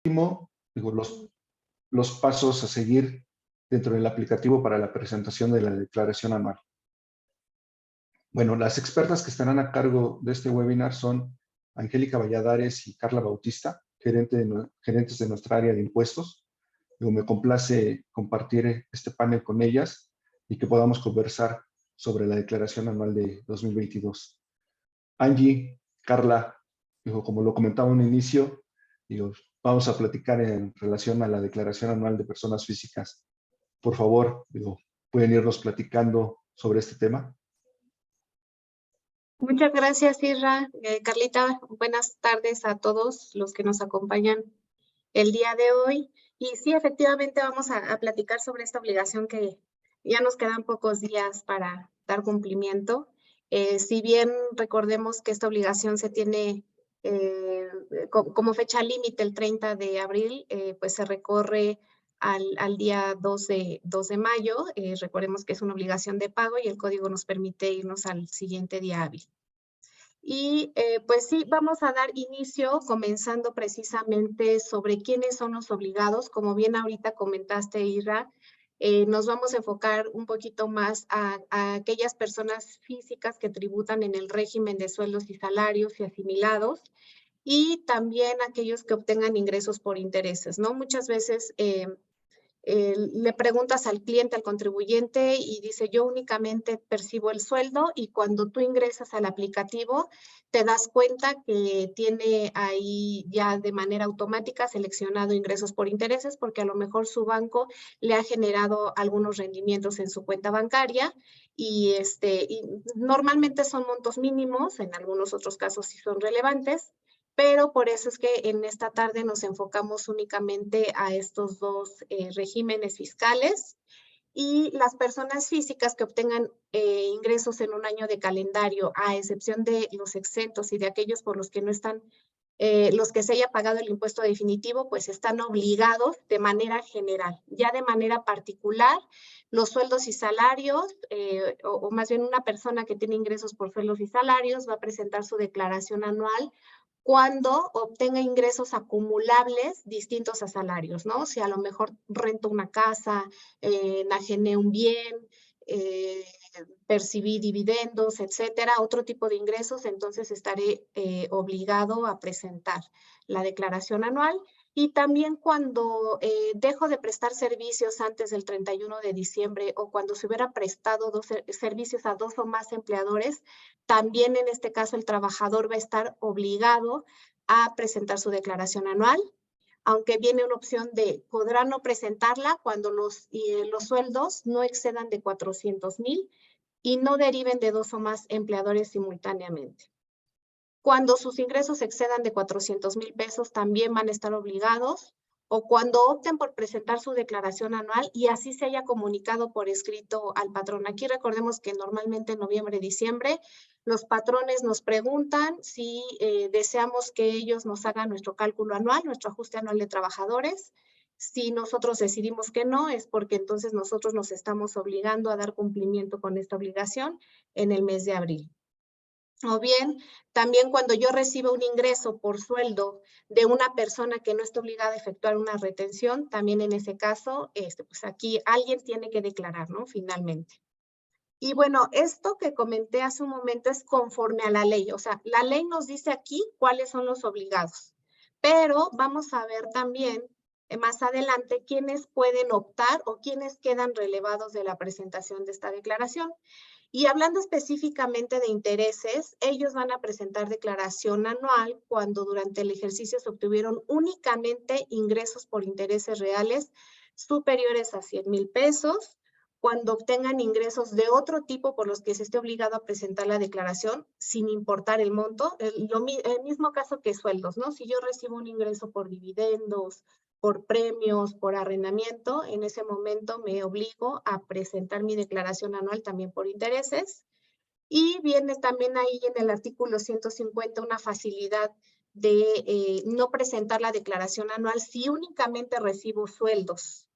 último, digo, los pasos a seguir dentro del aplicativo para la presentación de la declaración anual. Bueno, las expertas que estarán a cargo de este webinar son Angélica Valladares y Carla Bautista, gerentes de nuestra área de impuestos. Me complace compartir este panel con ellas y que podamos conversar sobre la declaración anual de 2022. Angie, Carla, como lo comentaba en un inicio, vamos a platicar en relación a la declaración anual de personas físicas. Por favor, pueden irnos platicando sobre este tema. Muchas gracias, Isra. Carlita, buenas tardes a todos los que nos acompañan el día de hoy. Y sí, efectivamente vamos a platicar sobre esta obligación que ya nos quedan pocos días para dar cumplimiento. Si bien recordemos que esta obligación se tiene como fecha límite el 30 de abril, pues se recorre al día 2 de mayo. Recordemos que es una obligación de pago y el código nos permite irnos al siguiente día hábil. Y pues sí, vamos a dar inicio comenzando precisamente sobre quiénes son los obligados. Como bien ahorita comentaste, Ira, nos vamos a enfocar un poquito más a aquellas personas físicas que tributan en el régimen de sueldos y salarios y asimilados, y también aquellos que obtengan ingresos por intereses, ¿no? Muchas veces le preguntas al cliente, al contribuyente, y dice, yo únicamente percibo el sueldo, y cuando tú ingresas al aplicativo, te das cuenta que tiene ahí ya de manera automática seleccionado ingresos por intereses, porque a lo mejor su banco le ha generado algunos rendimientos en su cuenta bancaria, y normalmente son montos mínimos, en algunos otros casos sí son relevantes, pero por eso es que en esta tarde nos enfocamos únicamente a estos dos regímenes fiscales, y las personas físicas que obtengan ingresos en un año de calendario, a excepción de los exentos y de aquellos por los que no están, los que se haya pagado el impuesto definitivo, pues están obligados de manera general. Ya de manera particular, los sueldos y salarios, o más bien una persona que tiene ingresos por sueldos y salarios, va a presentar su declaración anual cuando obtenga ingresos acumulables distintos a salarios, ¿no? Si a lo mejor rento una casa, enajené un bien, percibí dividendos, etcétera, otro tipo de ingresos, entonces estaré obligado a presentar la declaración anual. Y también cuando dejo de prestar servicios antes del 31 de diciembre, o cuando se hubiera prestado servicios a 2 o más empleadores, también en este caso el trabajador va a estar obligado a presentar su declaración anual, aunque viene una opción de podrá no presentarla cuando los sueldos no excedan de 400,000 y no deriven de 2 o más empleadores simultáneamente. Cuando sus ingresos excedan de 400,000 pesos, también van a estar obligados, o cuando opten por presentar su declaración anual y así se haya comunicado por escrito al patrón. Aquí recordemos que normalmente en noviembre, diciembre, los patrones nos preguntan si deseamos que ellos nos hagan nuestro cálculo anual, nuestro ajuste anual de trabajadores. Si nosotros decidimos que no, es porque entonces nosotros nos estamos obligando a dar cumplimiento con esta obligación en el mes de abril. O bien, también cuando yo recibo un ingreso por sueldo de una persona que no está obligada a efectuar una retención, también en ese caso, pues aquí alguien tiene que declarar, ¿no? Finalmente. Y bueno, esto que comenté hace un momento es conforme a la ley. O sea, la ley nos dice aquí cuáles son los obligados. Pero vamos a ver también más adelante quiénes pueden optar o quiénes quedan relevados de la presentación de esta declaración. Y hablando específicamente de intereses, ellos van a presentar declaración anual cuando durante el ejercicio se obtuvieron únicamente ingresos por intereses reales superiores a 100,000 pesos, cuando obtengan ingresos de otro tipo por los que se esté obligado a presentar la declaración, sin importar el monto, el mismo caso que sueldos, ¿no? Si yo recibo un ingreso por dividendos, por premios, por arrendamiento, en ese momento me obligo a presentar mi declaración anual también por intereses. Y viene también ahí en el artículo 150 una facilidad de no presentar la declaración anual si únicamente recibo sueldos.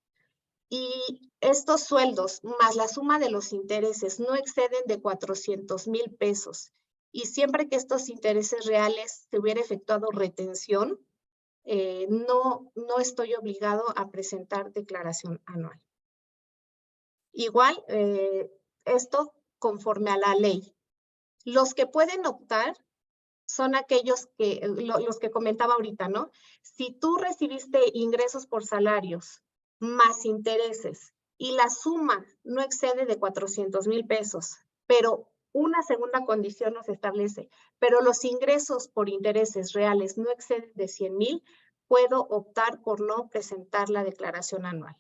Y estos sueldos más la suma de los intereses no exceden de 400,000 pesos. Y siempre que estos intereses reales se hubiera efectuado retención, no estoy obligado a presentar declaración anual. Igual, esto conforme a la ley. Los que pueden optar son aquellos que, los que comentaba ahorita, ¿no? Si tú recibiste ingresos por salarios más intereses y la suma no excede de 400,000 pesos, pero una segunda condición nos establece, pero los ingresos por intereses reales no exceden de 100,000, puedo optar por no presentar la declaración anual.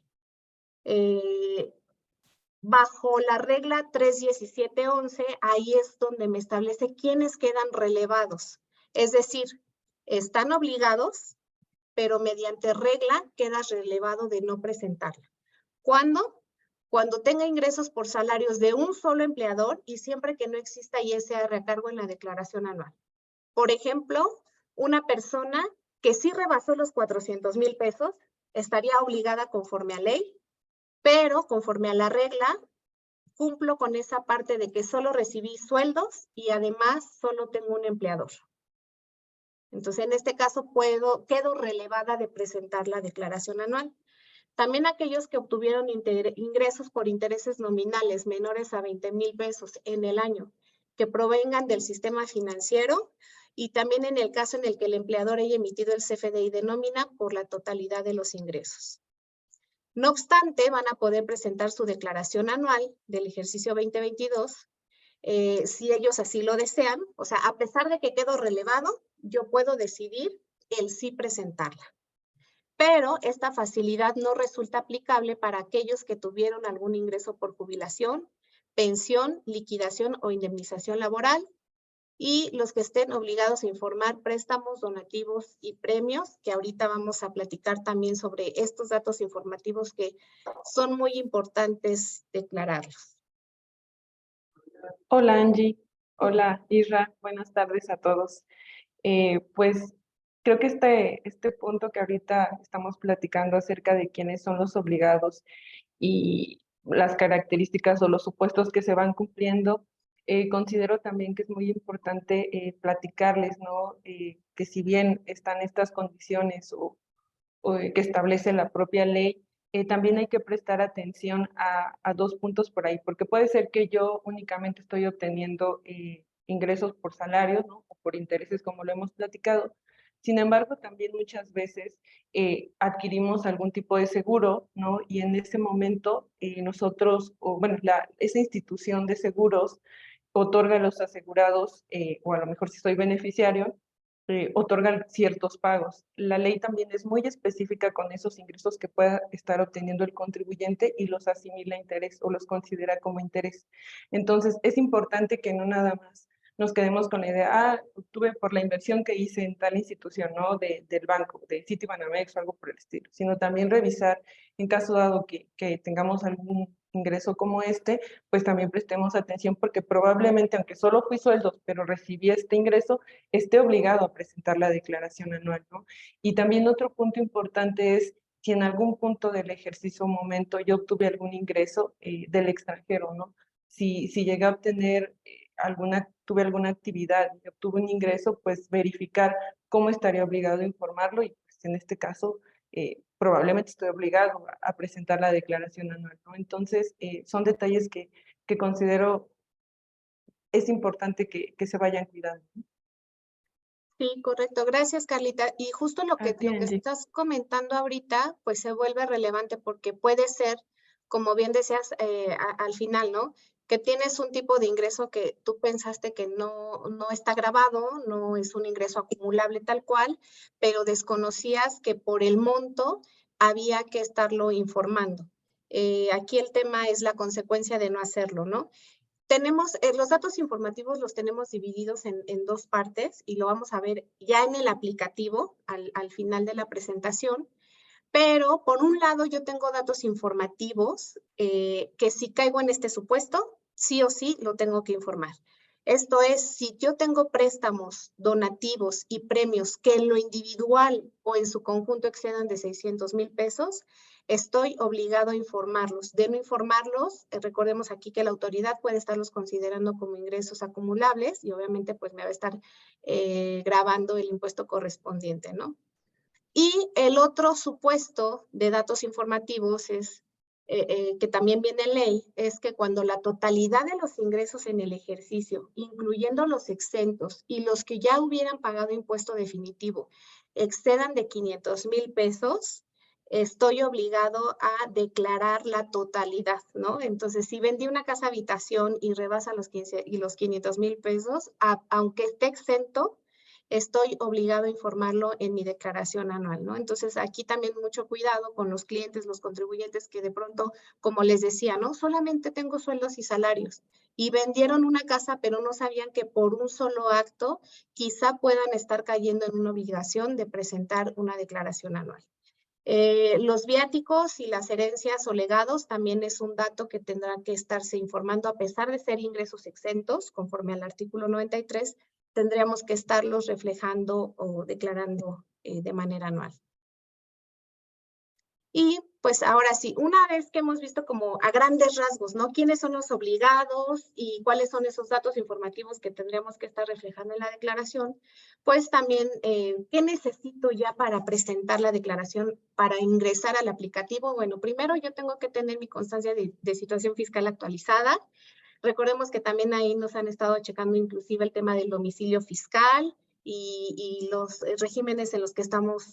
Bajo la regla 31711, ahí es donde me establece quiénes quedan relevados. Es decir, están obligados, pero mediante regla quedas relevado de no presentarla. ¿Cuándo? Cuando tenga ingresos por salarios de un solo empleador y siempre que no exista ISR a cargo en la declaración anual. Por ejemplo, una persona que sí rebasó los 400,000 pesos estaría obligada conforme a ley, pero conforme a la regla, cumplo con esa parte de que solo recibí sueldos y además solo tengo un empleador. Entonces, en este caso, quedo relevada de presentar la declaración anual. También aquellos que obtuvieron ingresos por intereses nominales menores a 20,000 pesos en el año, que provengan del sistema financiero, y también en el caso en el que el empleador haya emitido el CFDI de nómina por la totalidad de los ingresos. No obstante, van a poder presentar su declaración anual del ejercicio 2022, si ellos así lo desean. O sea, a pesar de que quedo relevado, yo puedo decidir el sí presentarla. Pero esta facilidad no resulta aplicable para aquellos que tuvieron algún ingreso por jubilación, pensión, liquidación o indemnización laboral, y los que estén obligados a informar préstamos, donativos y premios, que ahorita vamos a platicar también sobre estos datos informativos que son muy importantes declararlos. Hola Angie, hola Isra, buenas tardes a todos. Pues creo que este punto que ahorita estamos platicando acerca de quiénes son los obligados y las características o los supuestos que se van cumpliendo, considero también que es muy importante platicarles, ¿no? Que si bien están estas condiciones o que establece la propia ley, también hay que prestar atención a dos puntos por ahí, porque puede ser que yo únicamente estoy obteniendo ingresos por salarios, ¿no? O por intereses, como lo hemos platicado. Sin embargo, también muchas veces adquirimos algún tipo de seguro, ¿no? Y en ese momento nosotros, o bueno, esa institución de seguros otorga a los asegurados, o a lo mejor si soy beneficiario, otorgan ciertos pagos. La ley también es muy específica con esos ingresos que pueda estar obteniendo el contribuyente y los asimila a interés o los considera como interés. Entonces, es importante que no nada más nos quedemos con la idea, obtuve por la inversión que hice en tal institución, ¿no? Del banco, de Citibanamex o algo por el estilo, sino también revisar, en caso dado que tengamos algún ingreso como este, pues también prestemos atención porque probablemente, aunque solo fui sueldos, pero recibí este ingreso, esté obligado a presentar la declaración anual, ¿no? Y también otro punto importante es si en algún punto del ejercicio o momento yo obtuve algún ingreso del extranjero, ¿no? Si llegué a obtener tuve alguna actividad y obtuve un ingreso, pues verificar cómo estaría obligado a informarlo y pues en este caso probablemente estoy obligado a presentar la declaración anual, ¿no? Entonces son detalles que considero es importante que se vayan cuidando, ¿no? Sí, correcto. Gracias, Carlita. Y justo lo que Angie. estás comentando ahorita, pues se vuelve relevante porque puede ser, como bien decías al final, ¿no? Que tienes un tipo de ingreso que tú pensaste que no está grabado, no es un ingreso acumulable tal cual, pero desconocías que por el monto había que estarlo informando. Aquí el tema es la consecuencia de no hacerlo, ¿no? Tenemos, los datos informativos los tenemos divididos en dos partes y lo vamos a ver ya en el aplicativo al final de la presentación. Pero por un lado yo tengo datos informativos que si caigo en este supuesto, sí o sí lo tengo que informar. Esto es, si yo tengo préstamos, donativos y premios que en lo individual o en su conjunto excedan de 600,000 pesos, estoy obligado a informarlos. De no informarlos, recordemos aquí que la autoridad puede estarlos considerando como ingresos acumulables y obviamente pues me va a estar grabando el impuesto correspondiente, ¿no? Y el otro supuesto de datos informativos es, que también viene en ley, es que cuando la totalidad de los ingresos en el ejercicio, incluyendo los exentos y los que ya hubieran pagado impuesto definitivo, excedan de 500,000 pesos, estoy obligado a declarar la totalidad, ¿no? Entonces, si vendí una casa habitación y rebasa los 500,000 pesos, aunque esté exento, estoy obligado a informarlo en mi declaración anual, ¿no? Entonces, aquí también mucho cuidado con los clientes, los contribuyentes que de pronto, como les decía, ¿no? Solamente tengo sueldos y salarios y vendieron una casa, pero no sabían que por un solo acto quizá puedan estar cayendo en una obligación de presentar una declaración anual. Los viáticos y las herencias o legados también es un dato que tendrá que estarse informando a pesar de ser ingresos exentos, conforme al artículo 93, tendríamos que estarlos reflejando o declarando de manera anual. Y pues ahora sí, una vez que hemos visto como a grandes rasgos, ¿no? ¿Quiénes son los obligados y cuáles son esos datos informativos que tendríamos que estar reflejando en la declaración? Pues también, ¿qué necesito ya para presentar la declaración para ingresar al aplicativo? Bueno, primero yo tengo que tener mi constancia de situación fiscal actualizada. Recordemos que también ahí nos han estado checando inclusive el tema del domicilio fiscal y los regímenes en los que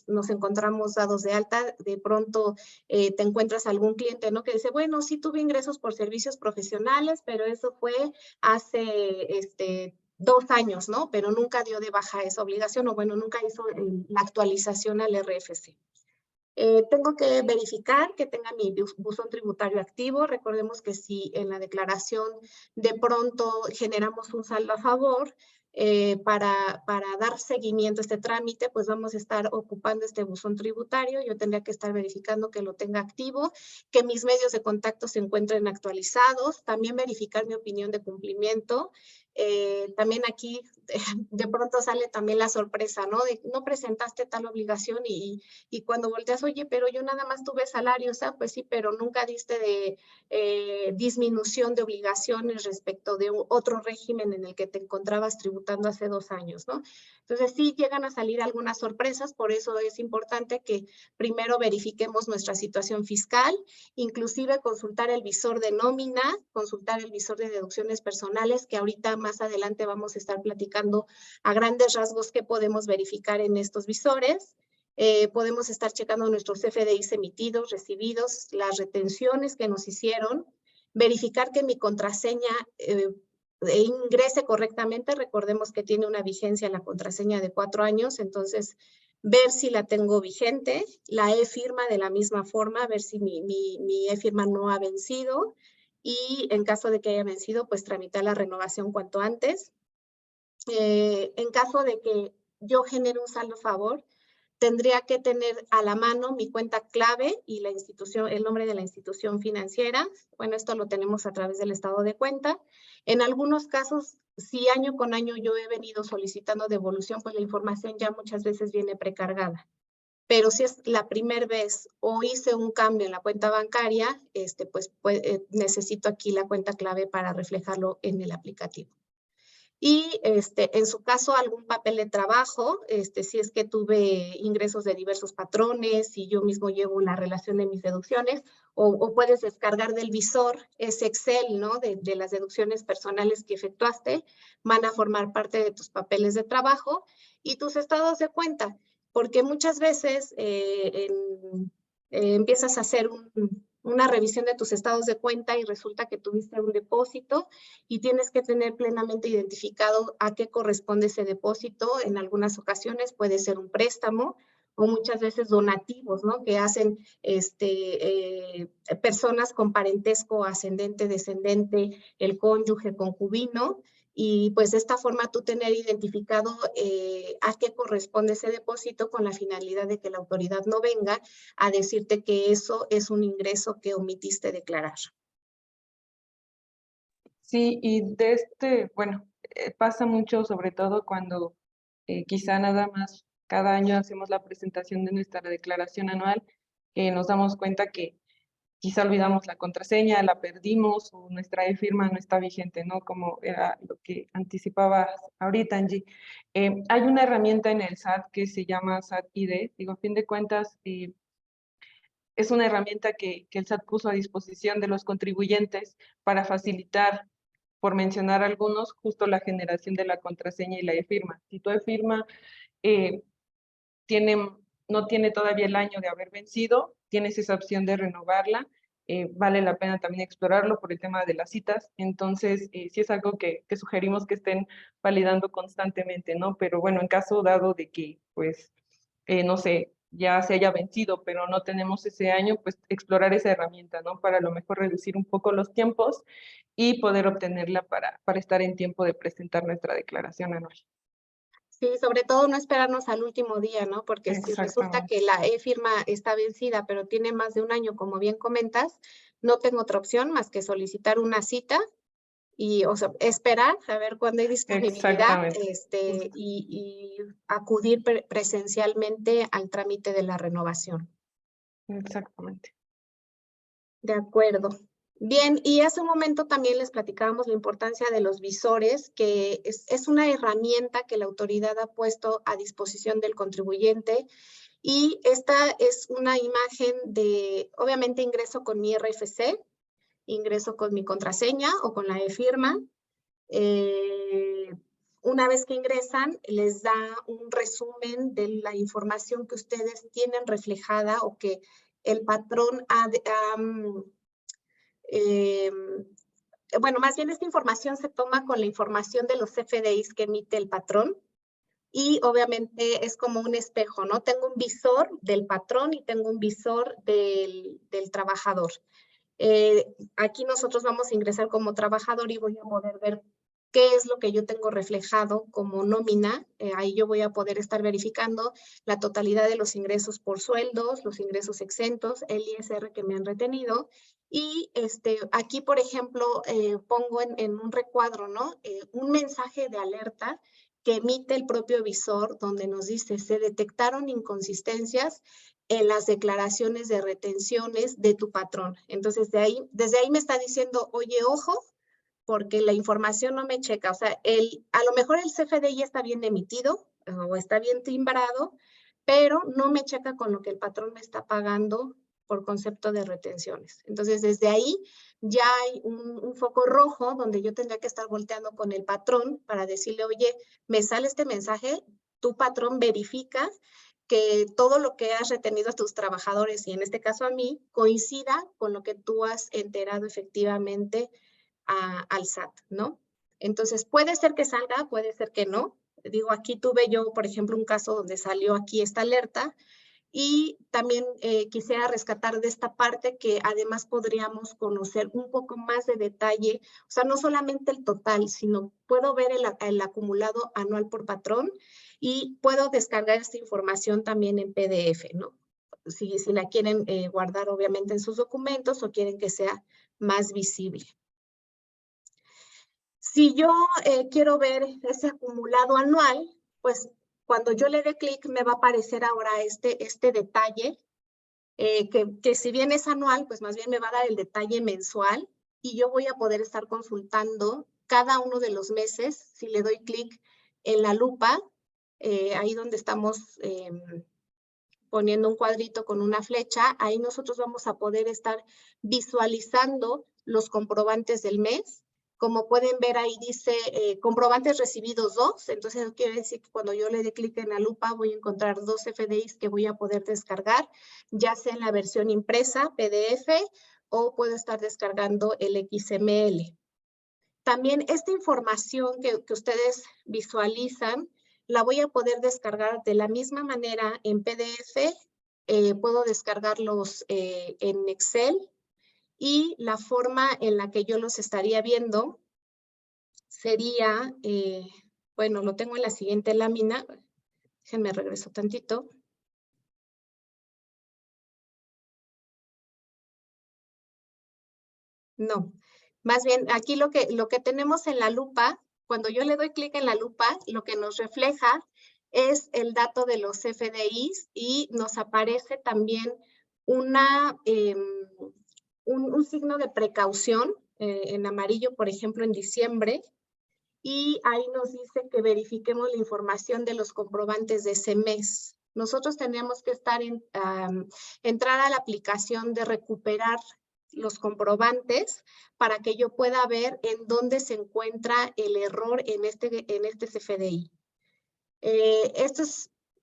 nos encontramos dados de alta. De pronto te encuentras algún cliente, ¿no? Que dice, bueno, sí tuve ingresos por servicios profesionales, pero eso fue hace 2 años, ¿no? Pero nunca dio de baja esa obligación o bueno, nunca hizo la actualización al RFC. Tengo que verificar que tenga mi buzón tributario activo. Recordemos que si en la declaración de pronto generamos un saldo a favor, para dar seguimiento a este trámite, pues vamos a estar ocupando este buzón tributario. Yo tendría que estar verificando que lo tenga activo, que mis medios de contacto se encuentren actualizados, también verificar mi opinión de cumplimiento. También aquí de pronto sale también la sorpresa, ¿no? De no presentaste tal obligación y cuando volteas, oye, pero yo nada más tuve salarios, pues sí, pero nunca diste de disminución de obligaciones respecto de otro régimen en el que te encontrabas tributando hace 2 años, ¿no? Entonces sí llegan a salir algunas sorpresas, por eso es importante que primero verifiquemos nuestra situación fiscal, inclusive consultar el visor de nómina, consultar el visor de deducciones personales, que ahorita más adelante vamos a estar platicando a grandes rasgos qué podemos verificar en estos visores. Podemos estar checando nuestros FDIs emitidos, recibidos, las retenciones que nos hicieron, verificar que mi contraseña ingrese correctamente. Recordemos que tiene una vigencia la contraseña de 4 años, entonces ver si la tengo vigente, la e-firma de la misma forma, ver si mi e-firma no ha vencido y en caso de que haya vencido, pues tramitar la renovación cuanto antes. En caso de que yo genere un saldo a favor, tendría que tener a la mano mi cuenta clave y la institución, el nombre de la institución financiera. Bueno, esto lo tenemos a través del estado de cuenta. En algunos casos, si año con año yo he venido solicitando devolución, pues la información ya muchas veces viene precargada. Pero si es la primera vez o hice un cambio en la cuenta bancaria, pues necesito aquí la cuenta clave para reflejarlo en el aplicativo. Y en su caso, algún papel de trabajo, si es que tuve ingresos de diversos patrones, si yo mismo llevo la relación de mis deducciones, o puedes descargar del visor ese Excel, ¿no? De las deducciones personales que efectuaste, van a formar parte de tus papeles de trabajo y tus estados de cuenta, porque muchas veces empiezas a hacer una revisión de tus estados de cuenta y resulta que tuviste un depósito y tienes que tener plenamente identificado a qué corresponde ese depósito. En algunas ocasiones puede ser un préstamo o muchas veces donativos, ¿no? Que hacen personas con parentesco ascendente, descendente, el cónyuge, concubino, y pues de esta forma tú tener identificado a qué corresponde ese depósito con la finalidad de que la autoridad no venga a decirte que eso es un ingreso que omitiste declarar. Sí, y bueno, pasa mucho sobre todo cuando quizá nada más cada año hacemos la presentación de nuestra declaración anual, nos damos cuenta que quizá olvidamos la contraseña, la perdimos o nuestra e-firma no está vigente, ¿no? Como era lo que anticipaba ahorita, Angie. Hay una herramienta en el SAT que se llama SAT ID. Digo, a fin de cuentas, es una herramienta que el SAT puso a disposición de los contribuyentes para facilitar, por mencionar algunos, justo la generación de la contraseña y la e-firma. Si tu e-firma no tiene todavía el año de haber vencido, tienes esa opción de renovarla. Vale la pena también explorarlo por el tema de las citas. Entonces, sí es algo que sugerimos que estén validando constantemente, ¿no? Pero bueno, en caso dado de que, pues, no sé, ya se haya vencido, pero no tenemos ese año, pues explorar esa herramienta, ¿no? Para a lo mejor reducir un poco los tiempos y poder obtenerla para estar en tiempo de presentar nuestra declaración anual. Sí, sobre todo no esperarnos al último día, ¿no? Porque si resulta que la e-firma está vencida, pero tiene más de un año, como bien comentas, no tengo otra opción más que solicitar una cita y, o sea, esperar a ver cuándo hay disponibilidad y acudir presencialmente al trámite de la renovación. Exactamente. De acuerdo. Bien, y hace un momento también les platicábamos la importancia de los visores, que es una herramienta que la autoridad ha puesto a disposición del contribuyente. Y esta es una imagen de, obviamente, ingreso con mi RFC, ingreso con mi contraseña o con la e-firma. Una vez que ingresan, les da un resumen de la información que ustedes tienen reflejada o que el patrón bueno, más bien esta información se toma con la información de los CFDIs que emite el patrón y obviamente es como un espejo, ¿no? Tengo un visor del patrón y tengo un visor del trabajador. Aquí nosotros vamos a ingresar como trabajador y voy a poder ver qué es lo que yo tengo reflejado como nómina. Ahí yo voy a poder estar verificando la totalidad de los ingresos por sueldos, los ingresos exentos, el ISR que me han retenido. Y aquí, por ejemplo, pongo en un recuadro, ¿no? Un mensaje de alerta que emite el propio visor donde nos dice, se detectaron inconsistencias en las declaraciones de retenciones de tu patrón. Entonces, desde ahí me está diciendo, oye, ojo, porque la información no me checa. O sea, a lo mejor el CFDI está bien emitido o está bien timbrado, pero no me checa con lo que el patrón me está pagando por concepto de retenciones. Entonces, desde ahí ya hay un foco rojo donde yo tendría que estar volteando con el patrón para decirle, oye, me sale este mensaje, tu patrón verifica que todo lo que has retenido a tus trabajadores, y en este caso a mí, coincida con lo que tú has enterado efectivamente al SAT, ¿no? Entonces, puede ser que salga, puede ser que no. Digo, aquí tuve yo, por ejemplo, un caso donde salió aquí esta alerta y también quisiera rescatar de esta parte que además podríamos conocer un poco más de detalle, o sea, no solamente el total, sino puedo ver el acumulado anual por patrón y puedo descargar esta información también en PDF, ¿no? Si la quieren guardar obviamente en sus documentos o quieren que sea más visible. Si yo quiero ver ese acumulado anual, pues cuando yo le dé clic me va a aparecer ahora este detalle, que si bien es anual, pues más bien me va a dar el detalle mensual y yo voy a poder estar consultando cada uno de los meses. Si le doy clic en la lupa, ahí donde estamos poniendo un cuadrito con una flecha, ahí nosotros vamos a poder estar visualizando los comprobantes del mes. Como pueden ver, ahí dice comprobantes recibidos 2. Entonces, eso quiere decir que cuando yo le dé clic en la lupa, voy a encontrar 2 FDIs que voy a poder descargar, ya sea en la versión impresa, PDF, o puedo estar descargando el XML. También esta información que ustedes visualizan, la voy a poder descargar de la misma manera en PDF. Puedo descargarlos en Excel. Y la forma en la que yo los estaría viendo sería, bueno, lo tengo en la siguiente lámina. Déjenme regreso tantito. No, más bien aquí lo que tenemos en la lupa, cuando yo le doy clic en la lupa, lo que nos refleja es el dato de los FDIs y nos aparece también una un signo de precaución en amarillo, por ejemplo, en diciembre, y ahí nos dice que verifiquemos la información de los comprobantes de ese mes. Nosotros tendríamos que entrar a la aplicación de recuperar los comprobantes para que yo pueda ver en dónde se encuentra el error en este CFDI.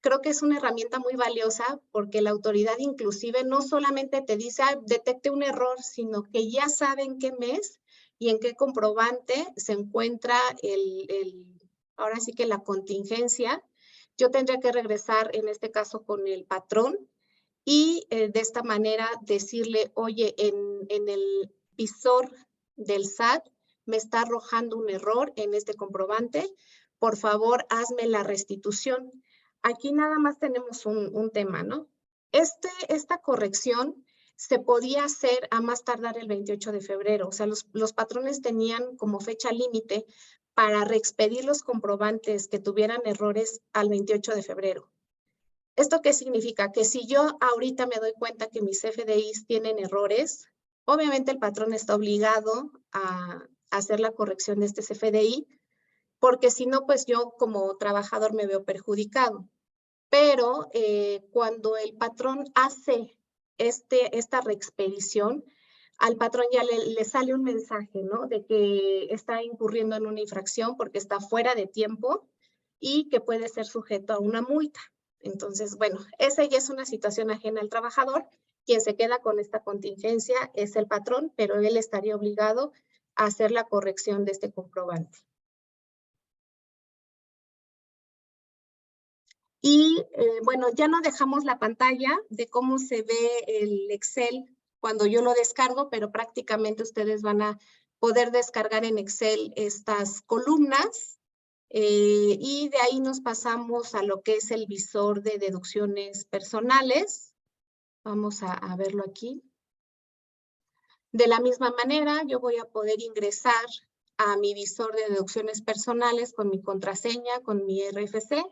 Creo que es una herramienta muy valiosa porque la autoridad inclusive no solamente te dice, detecte un error, sino que ya sabe en qué mes y en qué comprobante se encuentra ahora sí que la contingencia. Yo tendría que regresar en este caso con el patrón y de esta manera decirle, oye, en el visor del SAT me está arrojando un error en este comprobante, por favor, hazme la restitución. Aquí nada más tenemos un tema, ¿no? Esta corrección se podía hacer a más tardar el 28 de febrero. O sea, los patrones tenían como fecha límite para reexpedir los comprobantes que tuvieran errores al 28 de febrero. ¿Esto qué significa? Que si yo ahorita me doy cuenta que mis CFDIs tienen errores, obviamente el patrón está obligado a hacer la corrección de este CFDI, porque si no, pues yo como trabajador me veo perjudicado. Pero cuando el patrón hace esta reexpedición, al patrón ya le sale un mensaje, ¿no? De que está incurriendo en una infracción porque está fuera de tiempo y que puede ser sujeto a una multa. Entonces, bueno, esa ya es una situación ajena al trabajador. Quien se queda con esta contingencia es el patrón, pero él estaría obligado a hacer la corrección de este comprobante. Y bueno, ya no dejamos la pantalla de cómo se ve el Excel cuando yo lo descargo, pero prácticamente ustedes van a poder descargar en Excel estas columnas y de ahí nos pasamos a lo que es el visor de deducciones personales. Vamos a verlo aquí. De la misma manera, yo voy a poder ingresar a mi visor de deducciones personales con mi contraseña, con mi RFC.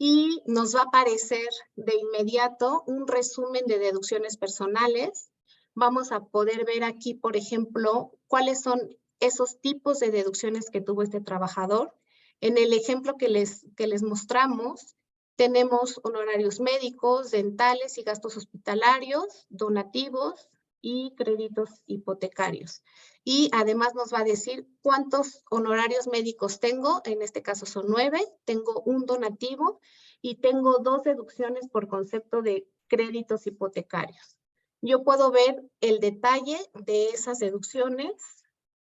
Y nos va a aparecer de inmediato un resumen de deducciones personales. Vamos a poder ver aquí, por ejemplo, cuáles son esos tipos de deducciones que tuvo este trabajador. En el ejemplo que les mostramos, tenemos honorarios médicos, dentales y gastos hospitalarios, donativos y créditos hipotecarios. Y además nos va a decir cuántos honorarios médicos tengo, en este caso son 9, tengo un donativo y tengo 2 deducciones por concepto de créditos hipotecarios. Yo puedo ver el detalle de esas deducciones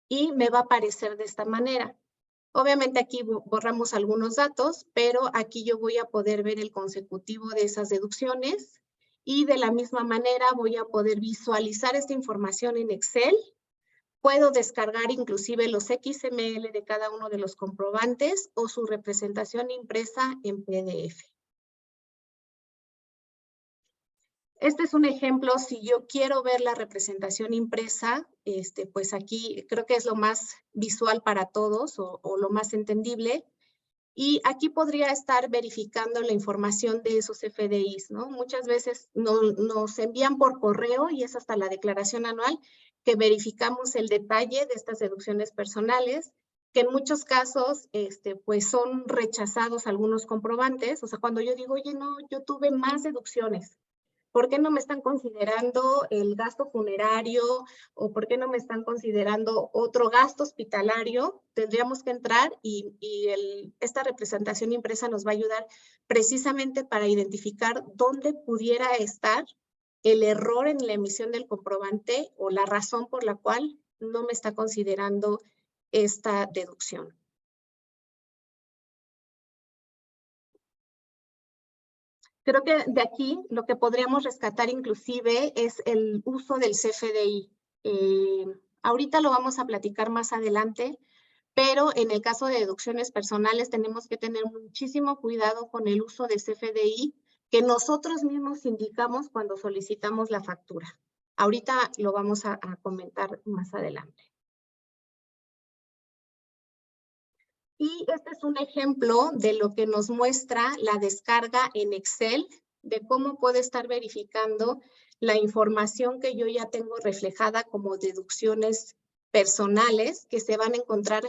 y me va a aparecer de esta manera. Obviamente aquí borramos algunos datos, pero aquí yo voy a poder ver el consecutivo de esas deducciones y de la misma manera voy a poder visualizar esta información en Excel. Puedo descargar inclusive los XML de cada uno de los comprobantes o su representación impresa en PDF. Este es un ejemplo, si yo quiero ver la representación impresa, pues aquí creo que es lo más visual para todos o lo más entendible. Y aquí podría estar verificando la información de esos FDIs, ¿no? Muchas veces nos envían por correo y es hasta la declaración anual que verificamos el detalle de estas deducciones personales, que en muchos casos pues son rechazados algunos comprobantes. O sea, cuando yo digo, oye, no, yo tuve más deducciones, ¿por qué no me están considerando el gasto funerario o por qué no me están considerando otro gasto hospitalario? Tendríamos que entrar y esta representación impresa nos va a ayudar precisamente para identificar dónde pudiera estar el error en la emisión del comprobante o la razón por la cual no me está considerando esta deducción. Creo que de aquí lo que podríamos rescatar inclusive es el uso del CFDI. Ahorita lo vamos a platicar más adelante, pero en el caso de deducciones personales tenemos que tener muchísimo cuidado con el uso de CFDI que nosotros mismos indicamos cuando solicitamos la factura. Ahorita lo vamos a comentar más adelante. Y este es un ejemplo de lo que nos muestra la descarga en Excel, de cómo puede estar verificando la información que yo ya tengo reflejada como deducciones personales que se van a encontrar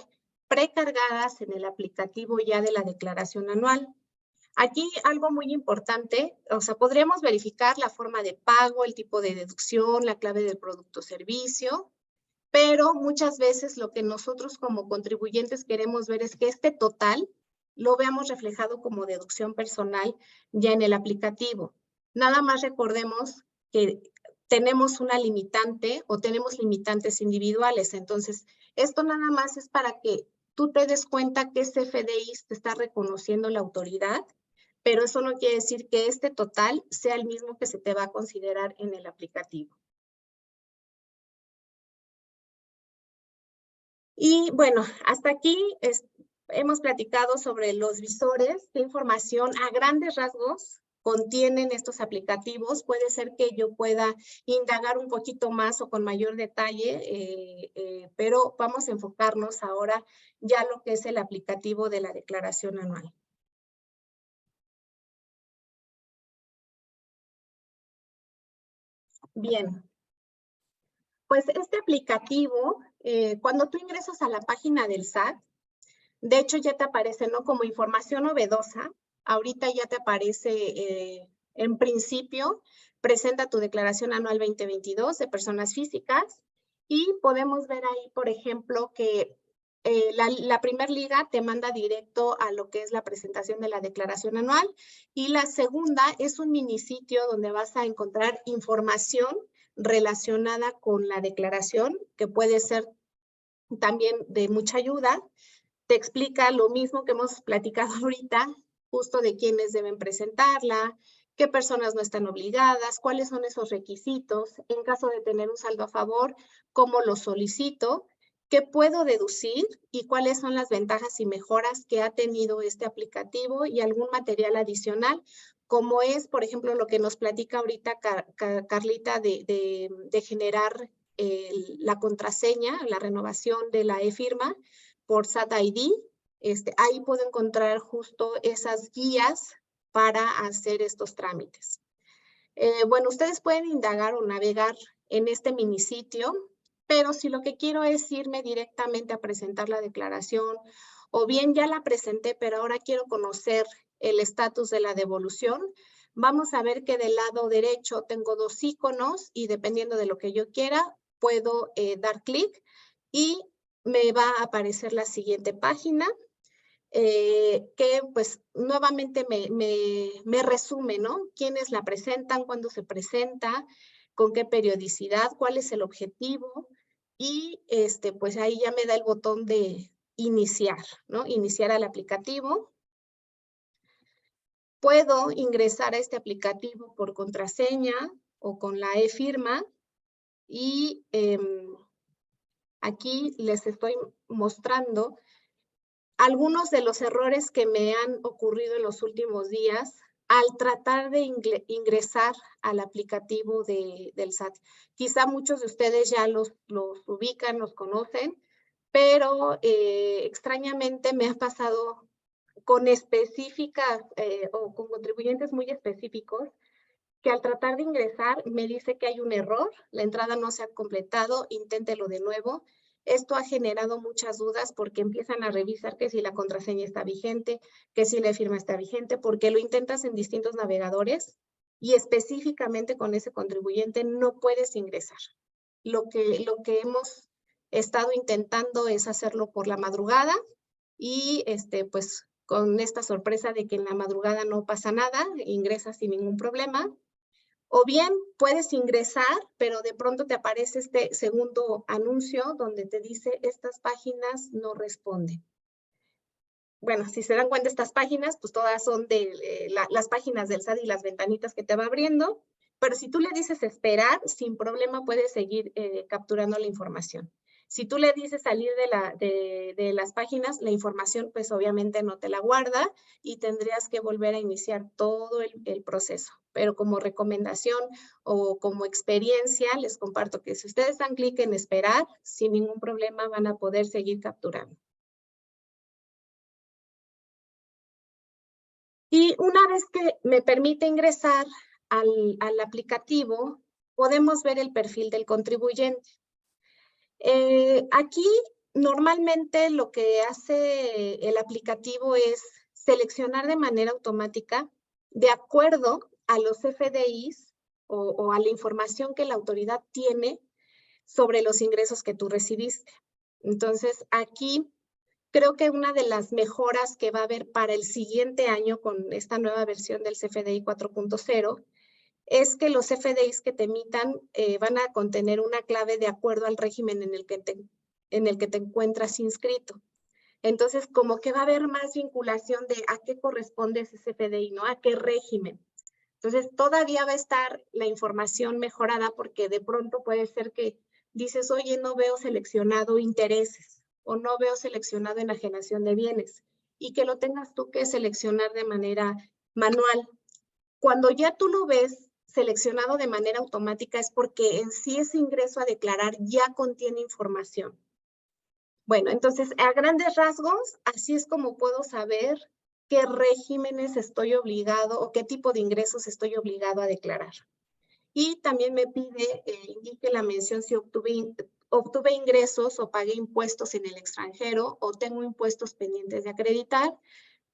precargadas en el aplicativo ya de la declaración anual. Aquí algo muy importante, o sea, podríamos verificar la forma de pago, el tipo de deducción, la clave del producto o servicio, pero muchas veces lo que nosotros como contribuyentes queremos ver es que este total lo veamos reflejado como deducción personal ya en el aplicativo. Nada más recordemos que tenemos una limitante o tenemos limitantes individuales. Entonces, esto nada más es para que tú te des cuenta que ese FDI te está reconociendo la autoridad, pero eso no quiere decir que este total sea el mismo que se te va a considerar en el aplicativo. Y bueno, hasta aquí hemos platicado sobre los visores, qué información a grandes rasgos contienen estos aplicativos. Puede ser que yo pueda indagar un poquito más o con mayor detalle, pero vamos a enfocarnos ahora ya lo que es el aplicativo de la declaración anual. Bien, pues este aplicativo, cuando tú ingresas a la página del SAT, de hecho ya te aparece, ¿no? Como información novedosa, ahorita ya te aparece, en principio, presenta tu declaración anual 2022 de personas físicas y podemos ver ahí, por ejemplo, que la primer liga te manda directo a lo que es la presentación de la declaración anual y la segunda es un minisitio donde vas a encontrar información relacionada con la declaración, que puede ser también de mucha ayuda. Te explica lo mismo que hemos platicado ahorita, justo de quiénes deben presentarla, qué personas no están obligadas, cuáles son esos requisitos, en caso de tener un saldo a favor, cómo lo solicito, qué puedo deducir y cuáles son las ventajas y mejoras que ha tenido este aplicativo y algún material adicional, como es, por ejemplo, lo que nos platica ahorita Carlita de generar la contraseña, la renovación de la e-firma por SAT ID. Ahí puedo encontrar justo esas guías para hacer estos trámites. Bueno, ustedes pueden indagar o navegar en este minisitio, pero si lo que quiero es irme directamente a presentar la declaración, o bien ya la presenté, pero ahora quiero conocer el estatus de la devolución, vamos a ver que del lado derecho tengo dos iconos y dependiendo de lo que yo quiera, puedo dar clic y me va a aparecer la siguiente página, que pues nuevamente me resume, ¿no? ¿Quiénes la presentan? ¿Cuándo se presenta? ¿Con qué periodicidad? ¿Cuál es el objetivo? Y pues ahí ya me da el botón de iniciar, ¿no? Iniciar al aplicativo. Puedo ingresar a este aplicativo por contraseña o con la e-firma y aquí les estoy mostrando algunos de los errores que me han ocurrido en los últimos días al tratar de ingresar al aplicativo del SAT. Quizá muchos de ustedes ya los ubican, los conocen, pero extrañamente me ha pasado con específicas o con contribuyentes muy específicos que al tratar de ingresar me dice que hay un error, la entrada no se ha completado, inténtelo de nuevo. Esto ha generado muchas dudas porque empiezan a revisar que si la contraseña está vigente, que si la firma está vigente, porque lo intentas en distintos navegadores y específicamente con ese contribuyente no puedes ingresar. Lo que hemos estado intentando es hacerlo por la madrugada y pues con esta sorpresa de que en la madrugada no pasa nada, ingresas sin ningún problema. O bien puedes ingresar, pero de pronto te aparece este segundo anuncio donde te dice estas páginas no responden. Bueno, si se dan cuenta estas páginas, pues todas son de las páginas del SAT y las ventanitas que te va abriendo, pero si tú le dices esperar, sin problema puedes seguir capturando la información. Si tú le dices salir de las páginas, la información pues obviamente no te la guarda y tendrías que volver a iniciar todo el proceso. Pero como recomendación o como experiencia, les comparto que si ustedes dan clic en esperar, sin ningún problema van a poder seguir capturando. Y una vez que me permite ingresar al aplicativo, podemos ver el perfil del contribuyente. Aquí normalmente lo que hace el aplicativo es seleccionar de manera automática de acuerdo a los FDIs o a la información que la autoridad tiene sobre los ingresos que tú recibiste. Entonces, aquí creo que una de las mejoras que va a haber para el siguiente año con esta nueva versión del CFDI 4.0 es que los FDIs que te emitan van a contener una clave de acuerdo al régimen en el que te encuentras inscrito. Entonces, como que va a haber más vinculación de a qué corresponde ese CFDI, ¿no? A qué régimen. Entonces, todavía va a estar la información mejorada porque de pronto puede ser que dices, oye, no veo seleccionado intereses o no veo seleccionado enajenación de bienes y que lo tengas tú que seleccionar de manera manual. Cuando ya tú lo ves seleccionado de manera automática es porque en sí ese ingreso a declarar ya contiene información. Bueno, entonces a grandes rasgos, así es como puedo saber qué regímenes estoy obligado o qué tipo de ingresos estoy obligado a declarar. Y también me pide, indique la mención si obtuve ingresos o pagué impuestos en el extranjero o tengo impuestos pendientes de acreditar.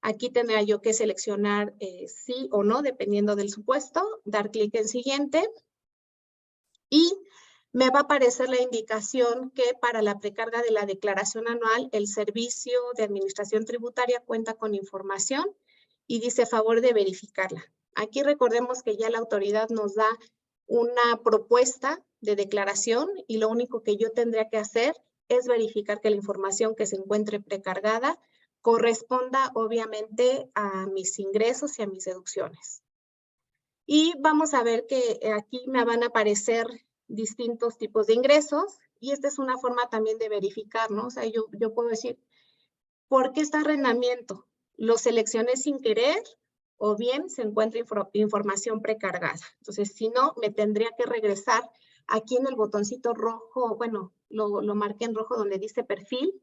Aquí tendrá yo que seleccionar sí o no, dependiendo del supuesto, dar clic en siguiente y me va a aparecer la indicación que para la precarga de la declaración anual, el Servicio de Administración Tributaria cuenta con información y dice favor de verificarla. Aquí recordemos que ya la autoridad nos da una propuesta de declaración y lo único que yo tendría que hacer es verificar que la información que se encuentre precargada corresponda obviamente a mis ingresos y a mis deducciones. Y vamos a ver que aquí me van a aparecer distintos tipos de ingresos y esta es una forma también de verificar, ¿no? O sea, yo puedo decir, ¿por qué está arrendamiento? ¿Lo seleccioné sin querer o bien se encuentra información precargada? Entonces, si no, me tendría que regresar aquí en el botoncito rojo, bueno, lo marqué en rojo donde dice perfil.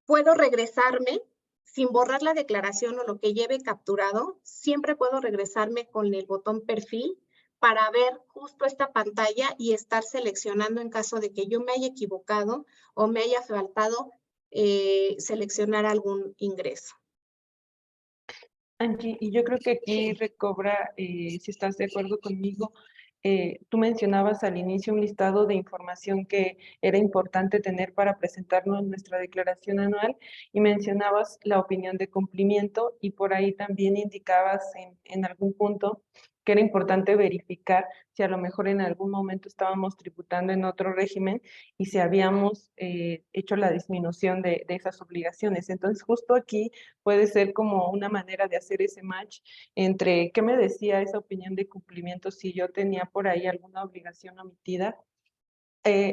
Puedo regresarme sin borrar la declaración o lo que lleve capturado, siempre puedo regresarme con el botón perfil para ver justo esta pantalla y estar seleccionando en caso de que yo me haya equivocado o me haya faltado seleccionar algún ingreso. Angie, y yo creo que aquí recobra, si estás de acuerdo conmigo, tú mencionabas al inicio un listado de información que era importante tener para presentarnos nuestra declaración anual y mencionabas la opinión de cumplimiento y por ahí también indicabas en algún punto que era importante verificar si a lo mejor en algún momento estábamos tributando en otro régimen y si habíamos hecho la disminución de esas obligaciones. Entonces, justo aquí puede ser como una manera de hacer ese match entre qué me decía esa opinión de cumplimiento si yo tenía por ahí alguna obligación omitida,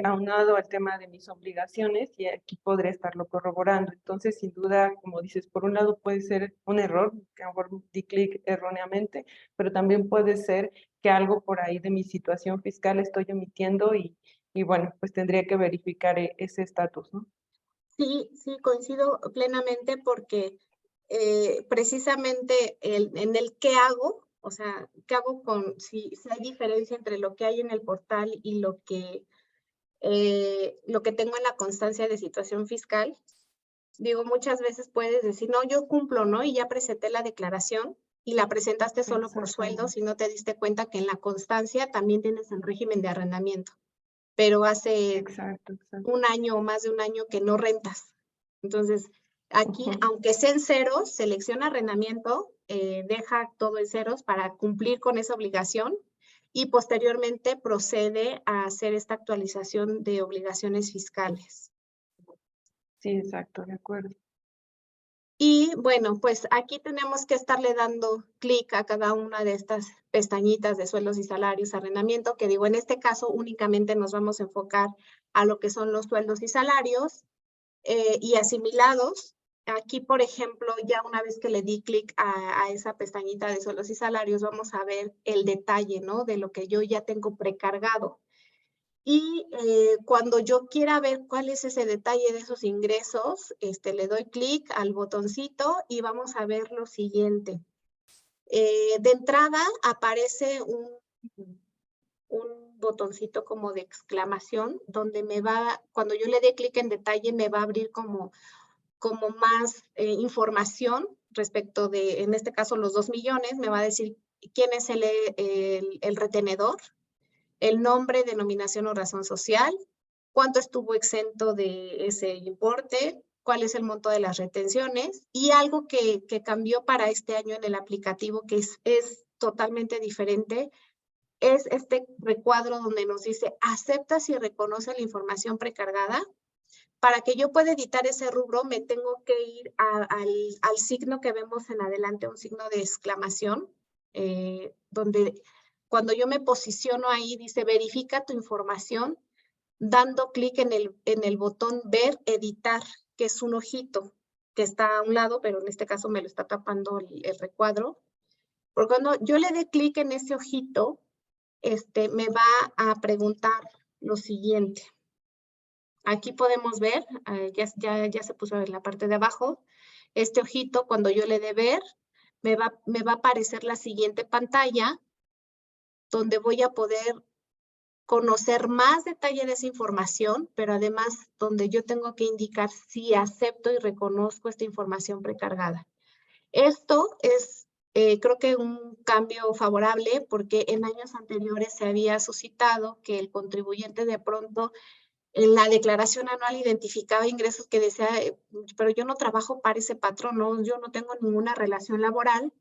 aunado al tema de mis obligaciones, y aquí podré estarlo corroborando. Entonces, sin duda, como dices, por un lado puede ser un error, que a lo mejor di clic erróneamente, pero también puede ser que algo por ahí de mi situación fiscal estoy omitiendo y bueno, pues tendría que verificar ese estatus, ¿no? Sí, sí, coincido plenamente porque precisamente en el qué hago, o sea, qué hago con, si hay diferencia entre lo que hay en el portal y lo que tengo en la constancia de situación fiscal. Digo, muchas veces puedes decir, no, yo cumplo, ¿no? Y ya presenté la declaración y la presentaste solo por sueldos y no te diste cuenta que en la constancia también tienes el régimen de arrendamiento, pero hace un año o más de un año que no rentas. Entonces, aquí, aunque sea en ceros, selecciona arrendamiento, deja todo en ceros para cumplir con esa obligación y posteriormente procede a hacer esta actualización de obligaciones fiscales. Sí, exacto, de acuerdo. Y bueno, pues aquí tenemos que estarle dando clic a cada una de estas pestañitas de sueldos y salarios, arrendamiento, que digo, en este caso únicamente nos vamos a enfocar a lo que son los sueldos y salarios y asimilados. Aquí, por ejemplo, ya una vez que le di clic a esa pestañita de sueldos y salarios, vamos a ver el detalle, ¿no? De lo que yo ya tengo precargado. Y cuando yo quiera ver cuál es ese detalle de esos ingresos, le doy clic al botoncito y vamos a ver lo siguiente. De entrada aparece un botoncito como de exclamación, donde cuando yo le dé clic en detalle, me va a abrir como más información respecto de, en este caso, los 2 millones. Me va a decir quién es el retenedor, el nombre, denominación o razón social, cuánto estuvo exento de ese importe, cuál es el monto de las retenciones, y algo que cambió para este año en el aplicativo, que es totalmente diferente, es este recuadro donde nos dice, ¿aceptas y reconoce la información precargada? Para que yo pueda editar ese rubro, me tengo que ir al signo que vemos en adelante, un signo de exclamación, donde cuando yo me posiciono ahí, dice, verifica tu información, dando clic en el botón ver, editar, que es un ojito que está a un lado, pero en este caso me lo está tapando el recuadro. Porque cuando yo le dé clic en ese ojito, me va a preguntar lo siguiente. Aquí podemos ver, ya se puso en la parte de abajo, este ojito, cuando yo le dé ver, me va a aparecer la siguiente pantalla, donde voy a poder conocer más detalle de esa información, pero además donde yo tengo que indicar si acepto y reconozco esta información precargada. Esto es, creo que un cambio favorable, porque en años anteriores se había suscitado que el contribuyente de pronto en la declaración anual identificaba ingresos que decía, pero yo no trabajo para ese patrón, ¿no? Yo no tengo ninguna relación laboral,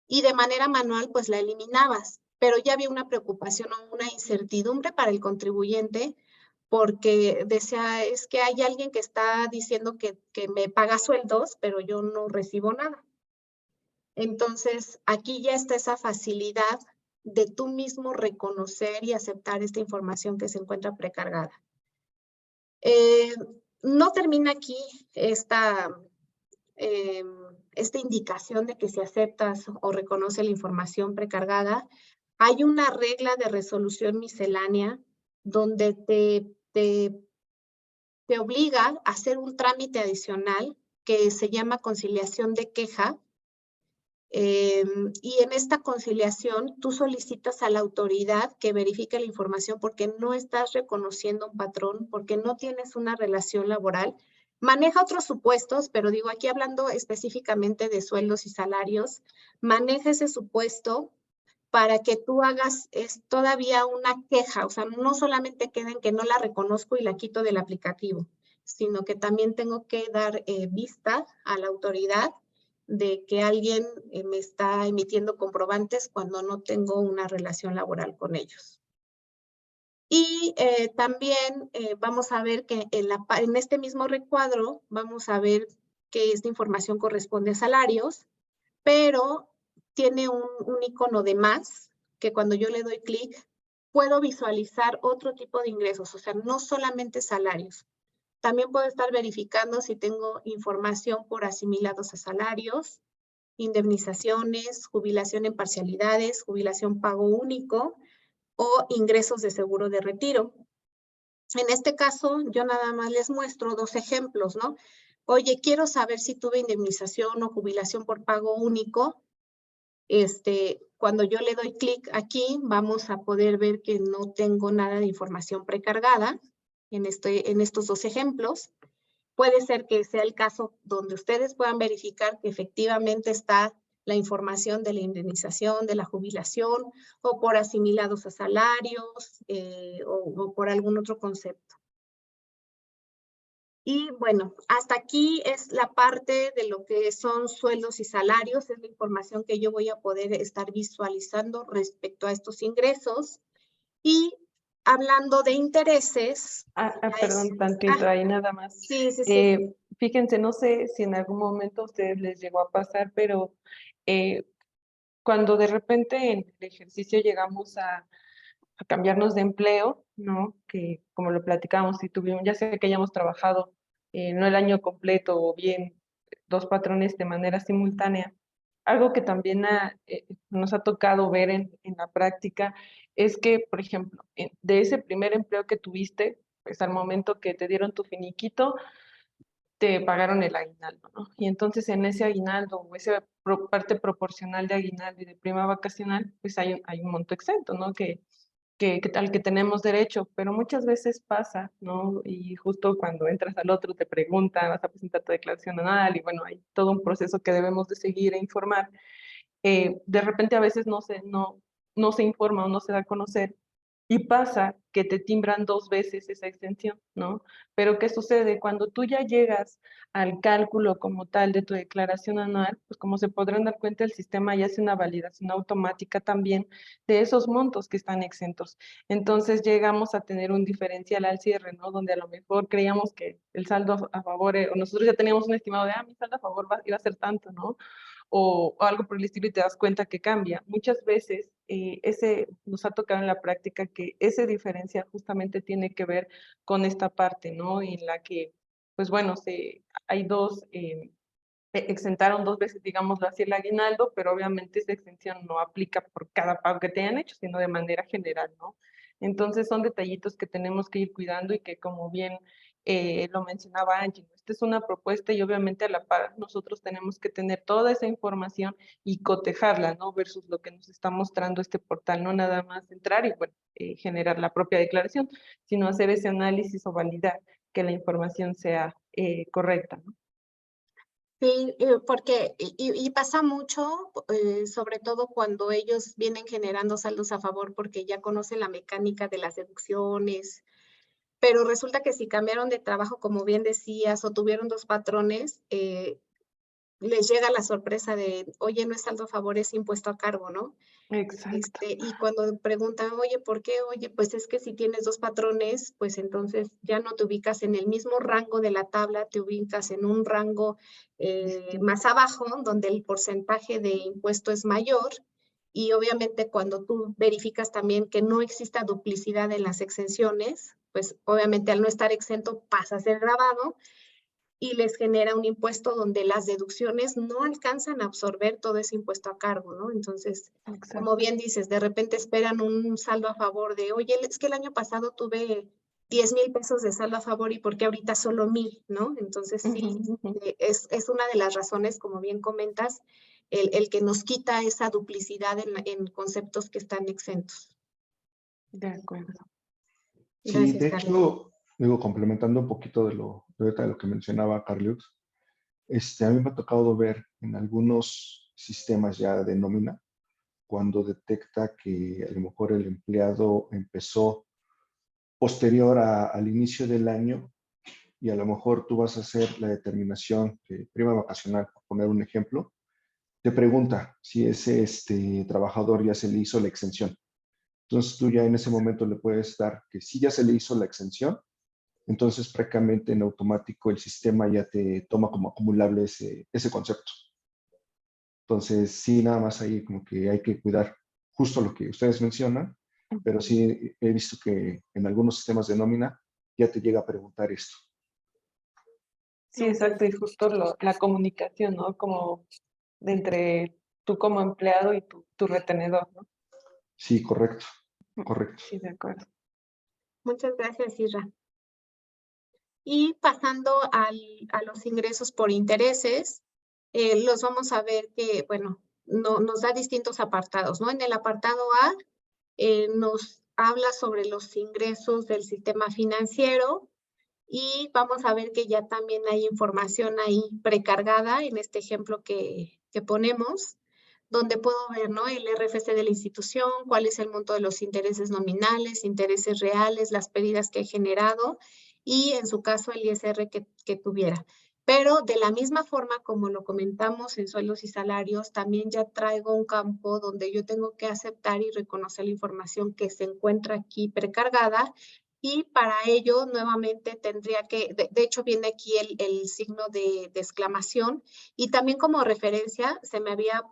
y de manera manual pues la eliminabas, pero ya había una preocupación o una incertidumbre para el contribuyente, porque decía, es que hay alguien que está diciendo que me paga sueldos, pero yo no recibo nada. Entonces, aquí ya está esa facilidad de tú mismo reconocer y aceptar esta información que se encuentra precargada. No termina aquí esta indicación de que si aceptas o reconoce la información precargada. Hay una regla de resolución miscelánea donde te obliga a hacer un trámite adicional que se llama conciliación de queja. Y en esta conciliación tú solicitas a la autoridad que verifique la información porque no estás reconociendo un patrón, porque no tienes una relación laboral. Maneja otros supuestos, pero digo, aquí hablando específicamente de sueldos y salarios, maneja ese supuesto para que tú hagas todavía una queja, o sea, no solamente queda en que no la reconozco y la quito del aplicativo, sino que también tengo que dar vista a la autoridad de que alguien me está emitiendo comprobantes cuando no tengo una relación laboral con ellos. Y también vamos a ver que en este mismo recuadro vamos a ver que esta información corresponde a salarios, pero tiene un icono de más, que cuando yo le doy clic, puedo visualizar otro tipo de ingresos, o sea, no solamente salarios. También puedo estar verificando si tengo información por asimilados a salarios, indemnizaciones, jubilación en parcialidades, jubilación pago único o ingresos de seguro de retiro. En este caso, yo nada más les muestro 2 ejemplos, ¿no? Oye, quiero saber si tuve indemnización o jubilación por pago único. Cuando yo le doy clic aquí, vamos a poder ver que no tengo nada de información precargada en estos 2 ejemplos. Puede ser que sea el caso donde ustedes puedan verificar que efectivamente está la información de la indemnización, de la jubilación, o por asimilados a salarios, o por algún otro concepto. Y bueno, hasta aquí es la parte de lo que son sueldos y salarios, es la información que yo voy a poder estar visualizando respecto a estos ingresos. Y hablando de intereses. Perdón, tantito ahí nada más. Sí. Fíjense, no sé si en algún momento a ustedes les llegó a pasar, pero cuando de repente en el ejercicio llegamos a cambiarnos de empleo, ¿no? Que como lo platicamos, si tuvimos, ya sea que hayamos trabajado no el año completo o bien 2 patrones de manera simultánea, algo que también nos ha tocado ver en la práctica es que, por ejemplo, de ese primer empleo que tuviste, pues al momento que te dieron tu finiquito, te pagaron el aguinaldo, ¿no? Y entonces en ese aguinaldo o esa parte proporcional de aguinaldo y de prima vacacional, pues hay un monto exento, ¿no? Que al que tenemos derecho, pero muchas veces pasa, ¿no? Y justo cuando entras al otro te preguntan, vas a presentar tu declaración anual y bueno, hay todo un proceso que debemos de seguir e informar. De repente a veces no se informa o no se da a conocer y pasa que te timbran 2 veces esa extensión, ¿no? Pero ¿qué sucede? Cuando tú ya llegas al cálculo como tal de tu declaración anual, pues como se podrán dar cuenta, el sistema ya hace una validación automática también de esos montos que están exentos. Entonces llegamos a tener un diferencial al cierre, ¿no? Donde a lo mejor creíamos que el saldo a favor, o nosotros ya teníamos un estimado de, mi saldo a favor iba a ser tanto, ¿no? O algo por el estilo y te das cuenta que cambia. Muchas veces nos ha tocado en la práctica que ese diferencial justamente tiene que ver con esta parte, ¿no? En la que, pues bueno, hay exentaron 2 veces, digámoslo así, el aguinaldo, pero obviamente esa exención no aplica por cada pago que te hayan hecho, sino de manera general, ¿no? Entonces son detallitos que tenemos que ir cuidando y que como bien lo mencionaba Angie, ¿no? Esta es una propuesta y obviamente a la par nosotros tenemos que tener toda esa información y cotejarla, ¿no? Versus lo que nos está mostrando este portal, no nada más entrar y bueno, generar la propia declaración, sino hacer ese análisis o validar que la información sea correcta, ¿no? Sí, porque y pasa mucho, sobre todo cuando ellos vienen generando saldos a favor porque ya conocen la mecánica de las deducciones, pero resulta que si cambiaron de trabajo, como bien decías, o tuvieron 2 patrones, les llega la sorpresa de, oye, no es saldo a favor, es impuesto a cargo, ¿no? Exacto. Y cuando preguntan, oye, ¿por qué? Oye, pues es que si tienes 2 patrones, pues entonces ya no te ubicas en el mismo rango de la tabla, te ubicas en un rango más abajo, donde el porcentaje de impuesto es mayor. Y obviamente cuando tú verificas también que no exista duplicidad en las exenciones, pues obviamente al no estar exento pasa a ser grabado y les genera un impuesto donde las deducciones no alcanzan a absorber todo ese impuesto a cargo, ¿no? Entonces, como bien dices, de repente esperan un saldo a favor de, oye, es que el año pasado tuve 10,000 pesos de saldo a favor y ¿por qué ahorita solo 1,000, no? Entonces, sí, es una de las razones, como bien comentas, el que nos quita esa duplicidad en conceptos que están exentos. De acuerdo. Sí, Gracias, de Carlos. hecho, digo, complementando un poquito de lo que mencionaba Carlos, a mí me ha tocado ver en algunos sistemas ya de nómina, cuando detecta que a lo mejor el empleado empezó posterior al inicio del año y a lo mejor tú vas a hacer la determinación de prima vacacional, por poner un ejemplo, te pregunta si ese trabajador ya se le hizo la exención. Entonces tú ya en ese momento le puedes dar que si ya se le hizo la exención, entonces prácticamente en automático el sistema ya te toma como acumulable ese concepto. Entonces sí, nada más ahí como que hay que cuidar justo lo que ustedes mencionan, pero sí he visto que en algunos sistemas de nómina ya te llega a preguntar esto. Sí, exacto, y justo la comunicación, ¿no? Como de entre tú como empleado y tu retenedor, ¿no? Sí, correcto, correcto. Sí, de acuerdo. Muchas gracias, Isra. Y pasando a los ingresos por intereses, los vamos a ver que, bueno, nos da distintos apartados, ¿no? En el apartado A nos habla sobre los ingresos del sistema financiero y vamos a ver que ya también hay información ahí precargada en este ejemplo que ponemos, donde puedo ver, ¿no? El RFC de la institución, cuál es el monto de los intereses nominales, intereses reales, las pérdidas que he generado y en su caso el ISR que tuviera. Pero de la misma forma como lo comentamos en sueldos y salarios, también ya traigo un campo donde yo tengo que aceptar y reconocer la información que se encuentra aquí precargada y para ello nuevamente tendría que, de hecho viene aquí el signo de exclamación y también como referencia se me había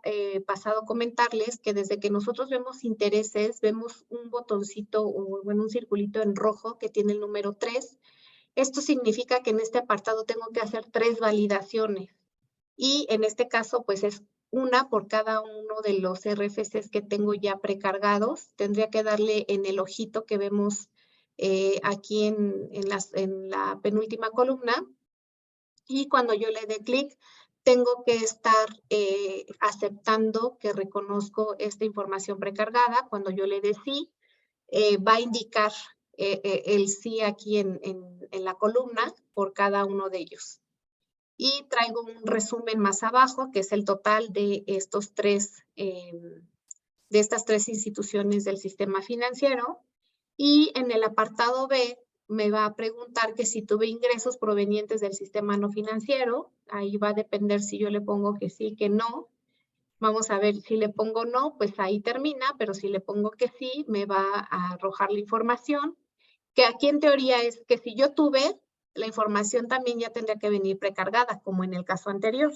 pasado comentarles que desde que nosotros vemos intereses, vemos un botoncito o bueno, un circulito en rojo que tiene el número 3. Esto significa que en este apartado tengo que hacer 3 validaciones y en este caso pues es una por cada uno de los RFCs que tengo ya precargados. Tendría que darle en el ojito que vemos aquí en la penúltima columna y cuando yo le dé clic tengo que estar aceptando que reconozco esta información precargada. Cuando yo le dé sí, va a indicar el sí aquí en la columna por cada uno de ellos. Y traigo un resumen más abajo, que es el total de estos de estas tres instituciones del sistema financiero. Y en el apartado B me va a preguntar que si tuve ingresos provenientes del sistema no financiero. Ahí va a depender si yo le pongo que sí, que no. Vamos a ver, si le pongo no, pues ahí termina, pero si le pongo que sí, me va a arrojar la información, que aquí en teoría es que si yo tuve, la información también ya tendría que venir precargada, como en el caso anterior.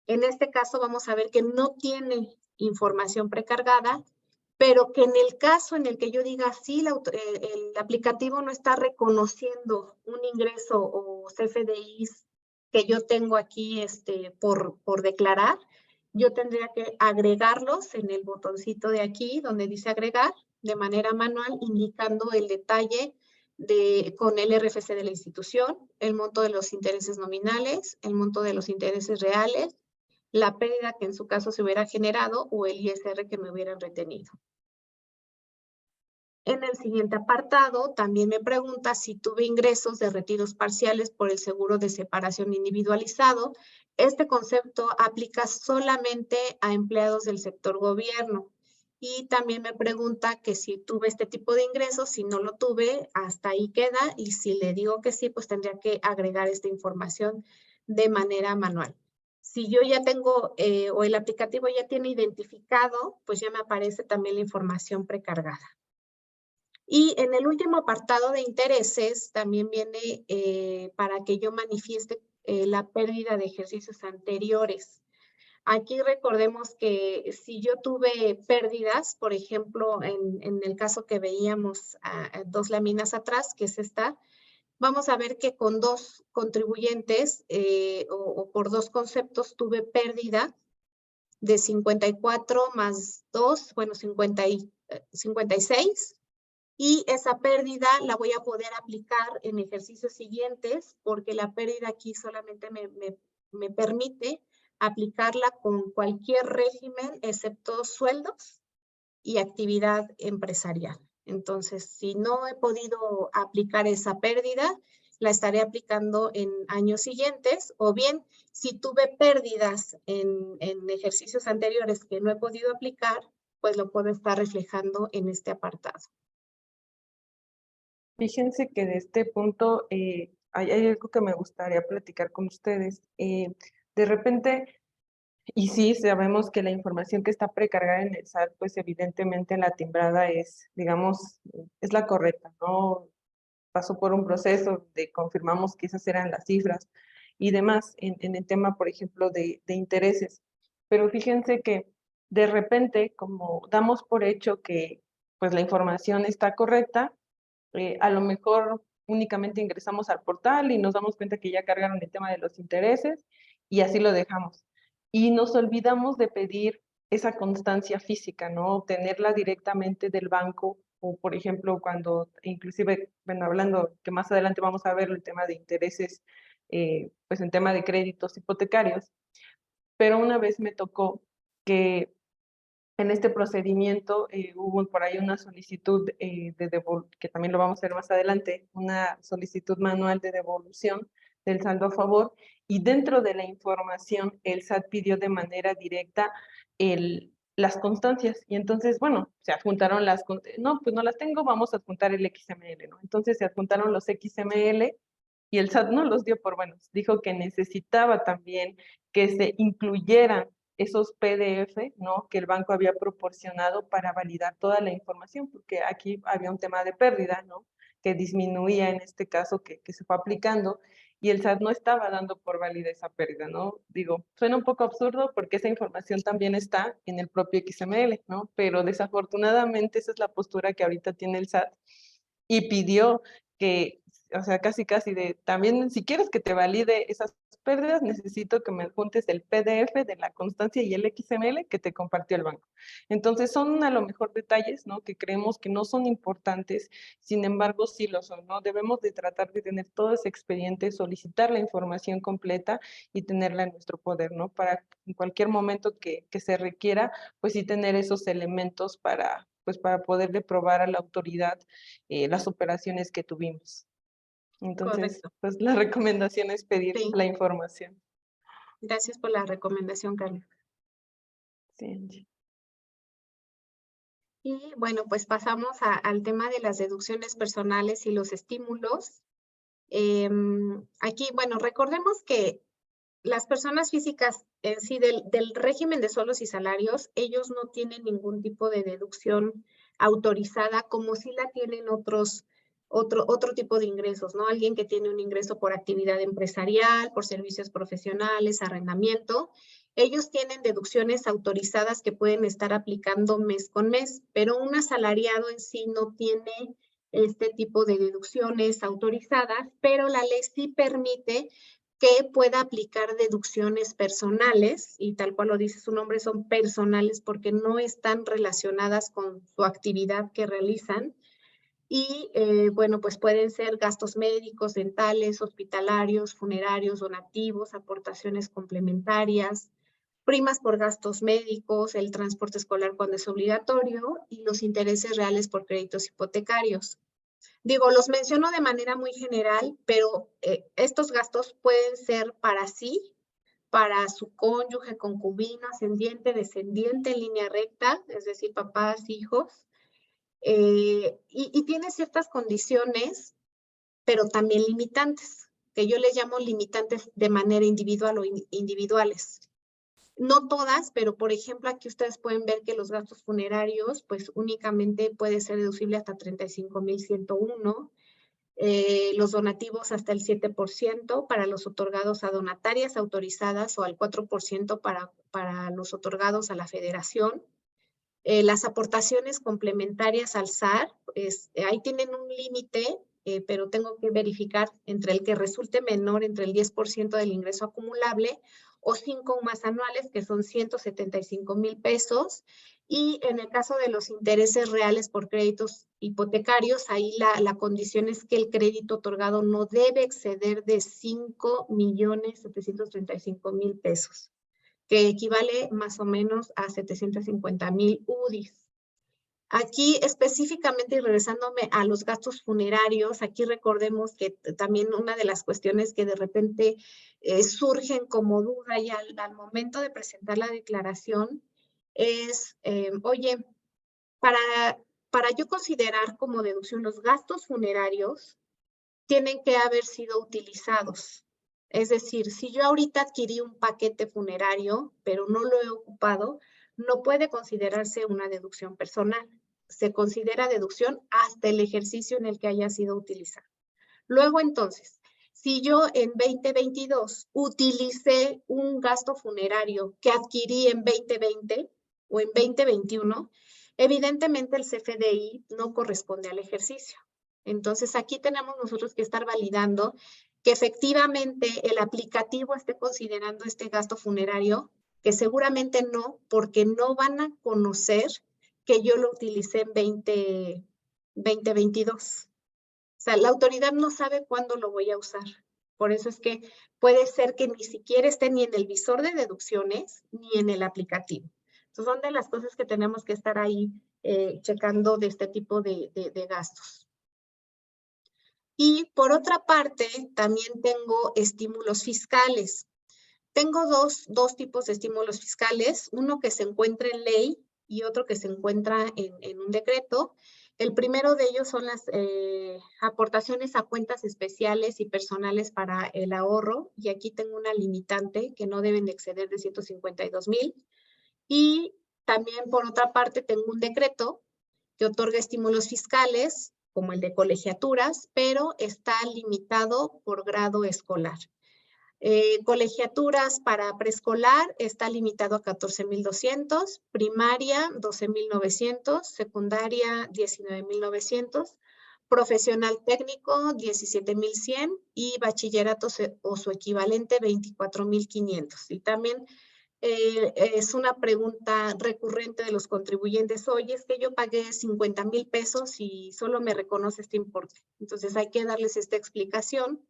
En este caso vamos a ver que no tiene información precargada, pero que en el caso en el que yo diga sí, el aplicativo no está reconociendo un ingreso o CFDIs que yo tengo aquí por declarar, yo tendría que agregarlos en el botoncito de aquí donde dice agregar de manera manual, indicando el detalle con el RFC de la institución, el monto de los intereses nominales, el monto de los intereses reales, la pérdida que en su caso se hubiera generado o el ISR que me hubieran retenido. En el siguiente apartado también me pregunta si tuve ingresos de retiros parciales por el seguro de separación individualizado. Este concepto aplica solamente a empleados del sector gobierno. Y también me pregunta que si tuve este tipo de ingresos, si no lo tuve, hasta ahí queda. Y si le digo que sí, pues tendría que agregar esta información de manera manual. Si yo ya tengo o el aplicativo ya tiene identificado, pues ya me aparece también la información precargada. Y en el último apartado de intereses también viene para que yo manifieste la pérdida de ejercicios anteriores. Aquí recordemos que si yo tuve pérdidas, por ejemplo, en el caso que veíamos dos láminas atrás, que es esta, vamos a ver que con dos contribuyentes o por dos conceptos tuve pérdida de 54 más 2, bueno, 56. Y esa pérdida la voy a poder aplicar en ejercicios siguientes porque la pérdida aquí solamente me permite aplicarla con cualquier régimen excepto sueldos y actividad empresarial. Entonces, si no he podido aplicar esa pérdida, la estaré aplicando en años siguientes, o bien si tuve pérdidas en ejercicios anteriores que no he podido aplicar, pues lo puedo estar reflejando en este apartado. Fíjense que de este punto hay algo que me gustaría platicar con ustedes. De repente, y sí, sabemos que la información que está precargada en el SAT, pues evidentemente la timbrada es, digamos, es la correcta, ¿no? Pasó por un proceso de confirmamos que esas eran las cifras y demás en el tema, por ejemplo, de intereses. Pero fíjense que de repente, como damos por hecho que pues la información está correcta, a lo mejor únicamente ingresamos al portal y nos damos cuenta que ya cargaron el tema de los intereses y así lo dejamos. Y nos olvidamos de pedir esa constancia física, ¿no? Tenerla directamente del banco o, por ejemplo, cuando inclusive, bueno, hablando que más adelante vamos a ver el tema de intereses, pues en tema de créditos hipotecarios, pero una vez me tocó que en este procedimiento hubo por ahí una solicitud que también lo vamos a ver más adelante, una solicitud manual de devolución del saldo a favor, y dentro de la información el SAT pidió de manera directa las constancias, y entonces, bueno, se adjuntaron no, pues no las tengo, vamos a adjuntar el XML, ¿no? Entonces se adjuntaron los XML y el SAT no los dio por buenos, dijo que necesitaba también que se incluyeran esos PDF, ¿no? Que el banco había proporcionado para validar toda la información, porque aquí había un tema de pérdida, ¿no? Que disminuía en este caso que se fue aplicando y el SAT no estaba dando por válida esa pérdida, ¿no? Digo, suena un poco absurdo porque esa información también está en el propio XML, ¿no? Pero desafortunadamente esa es la postura que ahorita tiene el SAT y pidió que, o sea, casi de, también si quieres que te valide esas pérdidas, necesito que me adjuntes el PDF de la constancia y el XML que te compartió el banco. Entonces son a lo mejor detalles, ¿no? Que creemos que no son importantes, sin embargo sí lo son, ¿no? Debemos de tratar de tener todo ese expediente, solicitar la información completa y tenerla en nuestro poder, ¿no? Para en cualquier momento que se requiera, pues sí tener esos elementos para pues para poderle probar a la autoridad las operaciones que tuvimos. Entonces, Correcto. pues la recomendación es pedir Sí. la información. Gracias por la recomendación, Carla. Sí, Angie. Y bueno, pues pasamos al tema de las deducciones personales y los estímulos. Aquí, bueno, recordemos que las personas físicas en sí del régimen de sueldos y salarios, ellos no tienen ningún tipo de deducción autorizada como si la tienen otro tipo de ingresos, ¿no? Alguien que tiene un ingreso por actividad empresarial, por servicios profesionales, arrendamiento. Ellos tienen deducciones autorizadas que pueden estar aplicando mes con mes, pero un asalariado en sí no tiene este tipo de deducciones autorizadas, pero la ley sí permite que pueda aplicar deducciones personales, y tal cual lo dice su nombre, son personales porque no están relacionadas con su actividad que realizan. Y bueno, pues pueden ser gastos médicos, dentales, hospitalarios, funerarios, donativos, aportaciones complementarias, primas por gastos médicos, el transporte escolar cuando es obligatorio y los intereses reales por créditos hipotecarios. Digo, los menciono de manera muy general, pero estos gastos pueden ser para sí, para su cónyuge, concubino, ascendiente, descendiente en línea recta, es decir, papás, hijos, y tiene ciertas condiciones, pero también limitantes, que yo les llamo limitantes de manera individual o individuales. No todas, pero por ejemplo, aquí ustedes pueden ver que los gastos funerarios, pues únicamente puede ser deducible hasta 35,101. Los donativos hasta el 7% para los otorgados a donatarias autorizadas o al 4% para los otorgados a la federación. Las aportaciones complementarias al SAR, ahí tienen un límite, pero tengo que verificar entre el que resulte menor, entre el 10% del ingreso acumulable o 5 más anuales, que son 175,000 pesos. Y en el caso de los intereses reales por créditos hipotecarios, ahí la condición es que el crédito otorgado no debe exceder de 5,735,000 pesos, que equivale más o menos a 750,000 UDIs. Aquí específicamente, y regresándome a los gastos funerarios, aquí recordemos que también una de las cuestiones que de repente surgen como duda y al momento de presentar la declaración es, oye, para yo considerar como deducción los gastos funerarios, tienen que haber sido utilizados. Es decir, si yo ahorita adquirí un paquete funerario, pero no lo he ocupado, no puede considerarse una deducción personal. Se considera deducción hasta el ejercicio en el que haya sido utilizado. Luego, entonces, si yo en 2022 utilicé un gasto funerario que adquirí en 2020 o en 2021, evidentemente el CFDI no corresponde al ejercicio. Entonces, aquí tenemos nosotros que estar validando que efectivamente el aplicativo esté considerando este gasto funerario, que seguramente no, porque no van a conocer que yo lo utilicé en 2022. O sea, la autoridad no sabe cuándo lo voy a usar. Por eso es que puede ser que ni siquiera esté ni en el visor de deducciones ni en el aplicativo. Entonces, son de las cosas que tenemos que estar ahí checando de este tipo de gastos. Y por otra parte, también tengo estímulos fiscales. Tengo dos tipos de estímulos fiscales, uno que se encuentra en ley y otro que se encuentra en un decreto. El primero de ellos son las aportaciones a cuentas especiales y personales para el ahorro, y aquí tengo una limitante que no deben de exceder de 152,000. Y también por otra parte tengo un decreto que otorga estímulos fiscales, como el de colegiaturas, pero está limitado por grado escolar. Colegiaturas para preescolar está limitado a 14,200, primaria 12,900, secundaria 19,900, profesional técnico 17,100 y bachillerato o su equivalente 24,500. Y también es una pregunta recurrente de los contribuyentes: oye, es que yo pagué 50,000 pesos y solo me reconoce este importe. Entonces hay que darles esta explicación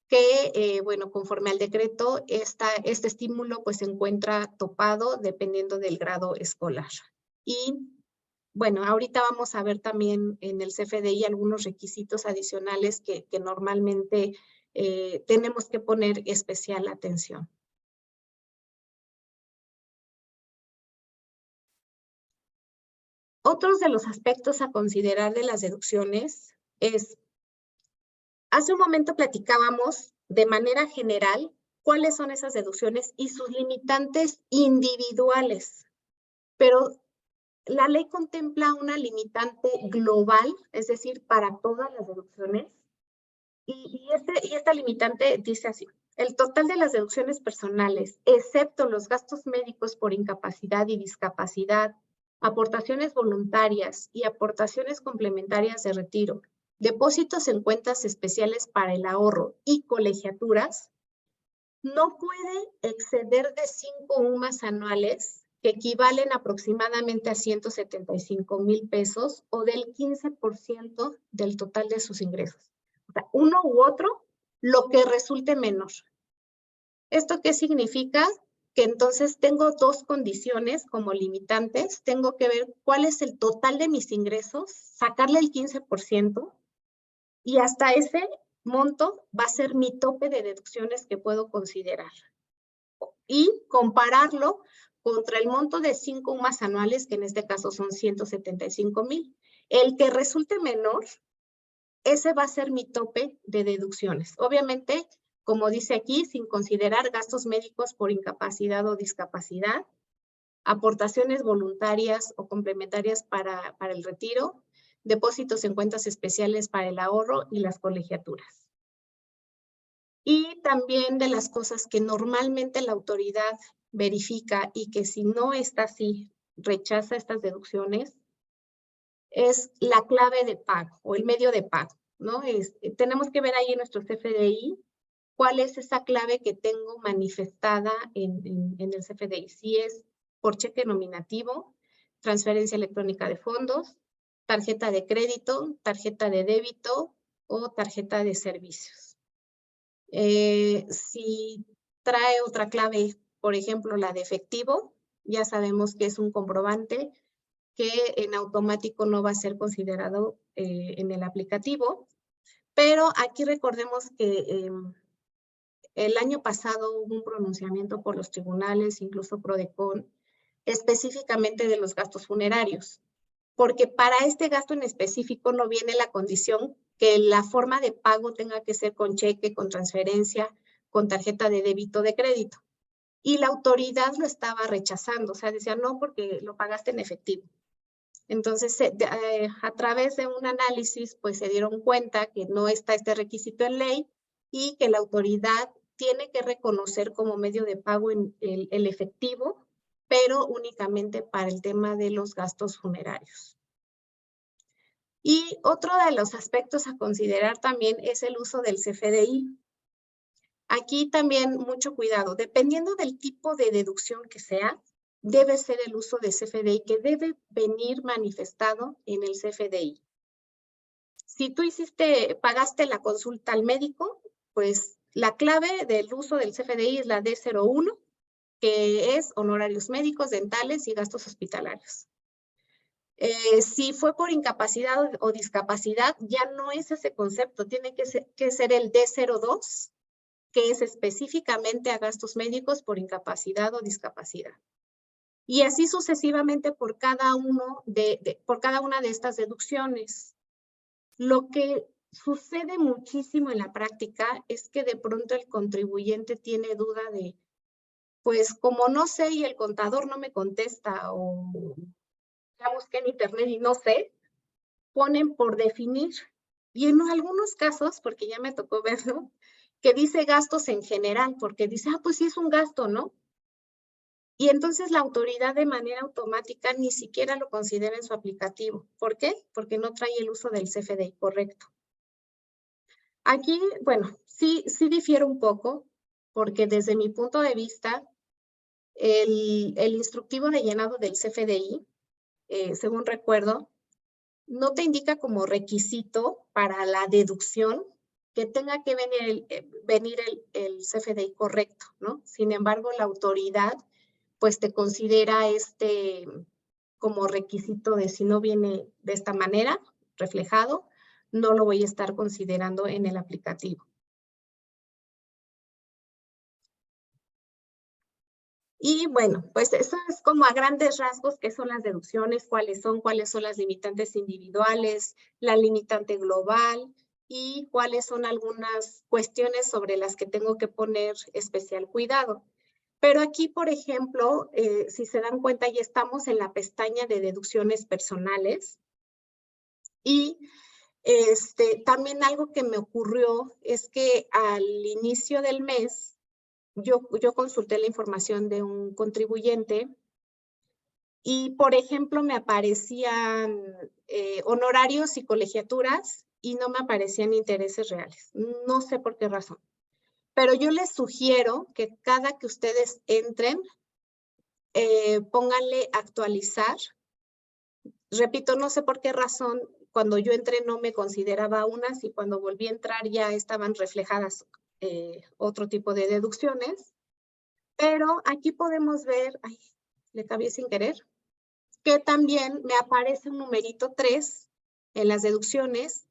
que, bueno, conforme al decreto, este estímulo pues se encuentra topado dependiendo del grado escolar. Y bueno, ahorita vamos a ver también en el CFDI algunos requisitos adicionales que normalmente tenemos que poner especial atención. Otros de los aspectos a considerar de las deducciones es, hace un momento platicábamos de manera general cuáles son esas deducciones y sus limitantes individuales, pero la ley contempla una limitante global, es decir, para todas las deducciones, y esta limitante dice así: el total de las deducciones personales, excepto los gastos médicos por incapacidad y discapacidad, aportaciones voluntarias y aportaciones complementarias de retiro, depósitos en cuentas especiales para el ahorro y colegiaturas, no puede exceder de 5 UMAS anuales, que equivalen aproximadamente a 175,000 pesos o del 15% del total de sus ingresos. O sea, uno u otro, lo que resulte menor. ¿Esto qué significa? Que entonces tengo dos condiciones como limitantes. Tengo que ver cuál es el total de mis ingresos, sacarle el 15%, y hasta ese monto va a ser mi tope de deducciones que puedo considerar. Y compararlo contra el monto de 5 UMAS anuales, que en este caso son 175,000. El que resulte menor, ese va a ser mi tope de deducciones. Obviamente, como dice aquí, sin considerar gastos médicos por incapacidad o discapacidad, aportaciones voluntarias o complementarias para el retiro, depósitos en cuentas especiales para el ahorro y las colegiaturas. Y también de las cosas que normalmente la autoridad verifica y que si no está así, rechaza estas deducciones, es la clave de pago o el medio de pago, ¿no? Tenemos que ver ahí en nuestro CFDI cuál es esa clave que tengo manifestada en el CFDI. Si es por cheque nominativo, transferencia electrónica de fondos, tarjeta de crédito, tarjeta de débito o tarjeta de servicios. Si trae otra clave, por ejemplo, la de efectivo, ya sabemos que es un comprobante que en automático no va a ser considerado en el aplicativo, pero aquí recordemos que el año pasado hubo un pronunciamiento por los tribunales, incluso PRODECON, específicamente de los gastos funerarios, porque para este gasto en específico no viene la condición que la forma de pago tenga que ser con cheque, con transferencia, con tarjeta de débito, de crédito. Y la autoridad lo estaba rechazando, o sea, decía no porque lo pagaste en efectivo. Entonces, a través de un análisis, pues se dieron cuenta que no está este requisito en ley y que la autoridad tiene que reconocer como medio de pago el efectivo, pero únicamente para el tema de los gastos funerarios. Y otro de los aspectos a considerar también es el uso del CFDI. Aquí también mucho cuidado, dependiendo del tipo de deducción que sea, debe ser el uso de CFDI, que debe venir manifestado en el CFDI. Si tú pagaste la consulta al médico, pues la clave del uso del CFDI es la D01, que es honorarios médicos, dentales y gastos hospitalarios. Si fue por incapacidad o discapacidad, ya no es ese concepto, tiene que ser el D02, que es específicamente a gastos médicos por incapacidad o discapacidad. Y así sucesivamente por cada una de estas deducciones. Lo que sucede muchísimo en la práctica es que de pronto el contribuyente tiene duda de, pues como no sé y el contador no me contesta, o ya busqué en internet y no sé, ponen por definir. Y en algunos casos, porque ya me tocó verlo, que dice gastos en general, porque dice, pues sí es un gasto, ¿no? Y entonces la autoridad de manera automática ni siquiera lo considera en su aplicativo. ¿Por qué? Porque no trae el uso del CFDI correcto. Aquí, bueno, sí difiere un poco, porque desde mi punto de vista, el instructivo de llenado del CFDI, según recuerdo, no te indica como requisito para la deducción que tenga que venir el CFDI correcto, ¿no? Sin embargo, la autoridad pues te considera como requisito de si no viene de esta manera, reflejado, no lo voy a estar considerando en el aplicativo. Y bueno, pues eso es como a grandes rasgos qué son las deducciones, cuáles son las limitantes individuales, la limitante global y cuáles son algunas cuestiones sobre las que tengo que poner especial cuidado. Pero aquí, por ejemplo, si se dan cuenta, ya estamos en la pestaña de deducciones personales. Y también algo que me ocurrió es que al inicio del mes, yo consulté la información de un contribuyente y, por ejemplo, me aparecían honorarios y colegiaturas y no me aparecían intereses reales. No sé por qué razón. Pero yo les sugiero que cada que ustedes entren, pónganle actualizar. Repito, no sé por qué razón, cuando yo entré no me consideraba unas y cuando volví a entrar ya estaban reflejadas otro tipo de deducciones. Pero aquí podemos ver, ay, le cambié sin querer, que también me aparece un numerito 3 en las deducciones,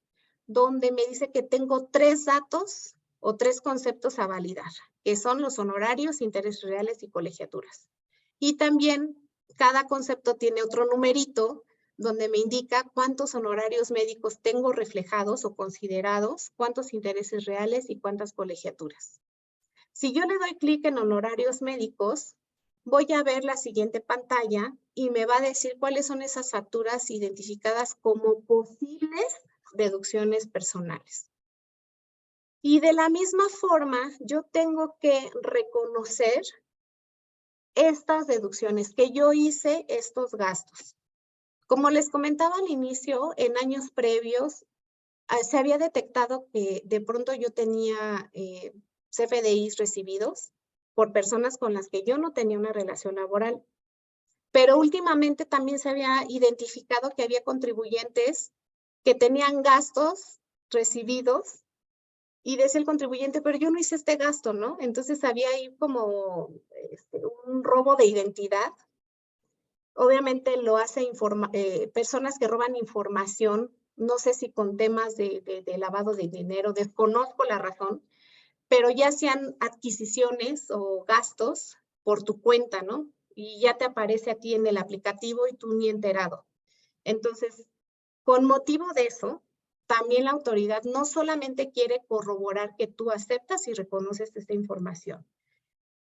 donde me dice que tengo 3 datos o 3 conceptos a validar, que son los honorarios, intereses reales y colegiaturas. Y también cada concepto tiene otro numerito donde me indica cuántos honorarios médicos tengo reflejados o considerados, cuántos intereses reales y cuántas colegiaturas. Si yo le doy clic en honorarios médicos, voy a ver la siguiente pantalla y me va a decir cuáles son esas facturas identificadas como posibles deducciones personales. Y de la misma forma, yo tengo que reconocer estas deducciones, que yo hice estos gastos. Como les comentaba al inicio, en años previos, se había detectado que de pronto yo tenía CFDIs recibidos por personas con las que yo no tenía una relación laboral. Pero últimamente también se había identificado que había contribuyentes que tenían gastos recibidos y decía el contribuyente, pero yo no hice este gasto, ¿no? Entonces había ahí como un robo de identidad. Obviamente lo hace personas que roban información, no sé si con temas de lavado de dinero, desconozco la razón, pero ya hacían adquisiciones o gastos por tu cuenta, ¿no? Y ya te aparece a ti en el aplicativo y tú ni enterado. Entonces, con motivo de eso, también la autoridad no solamente quiere corroborar que tú aceptas y reconoces esta información,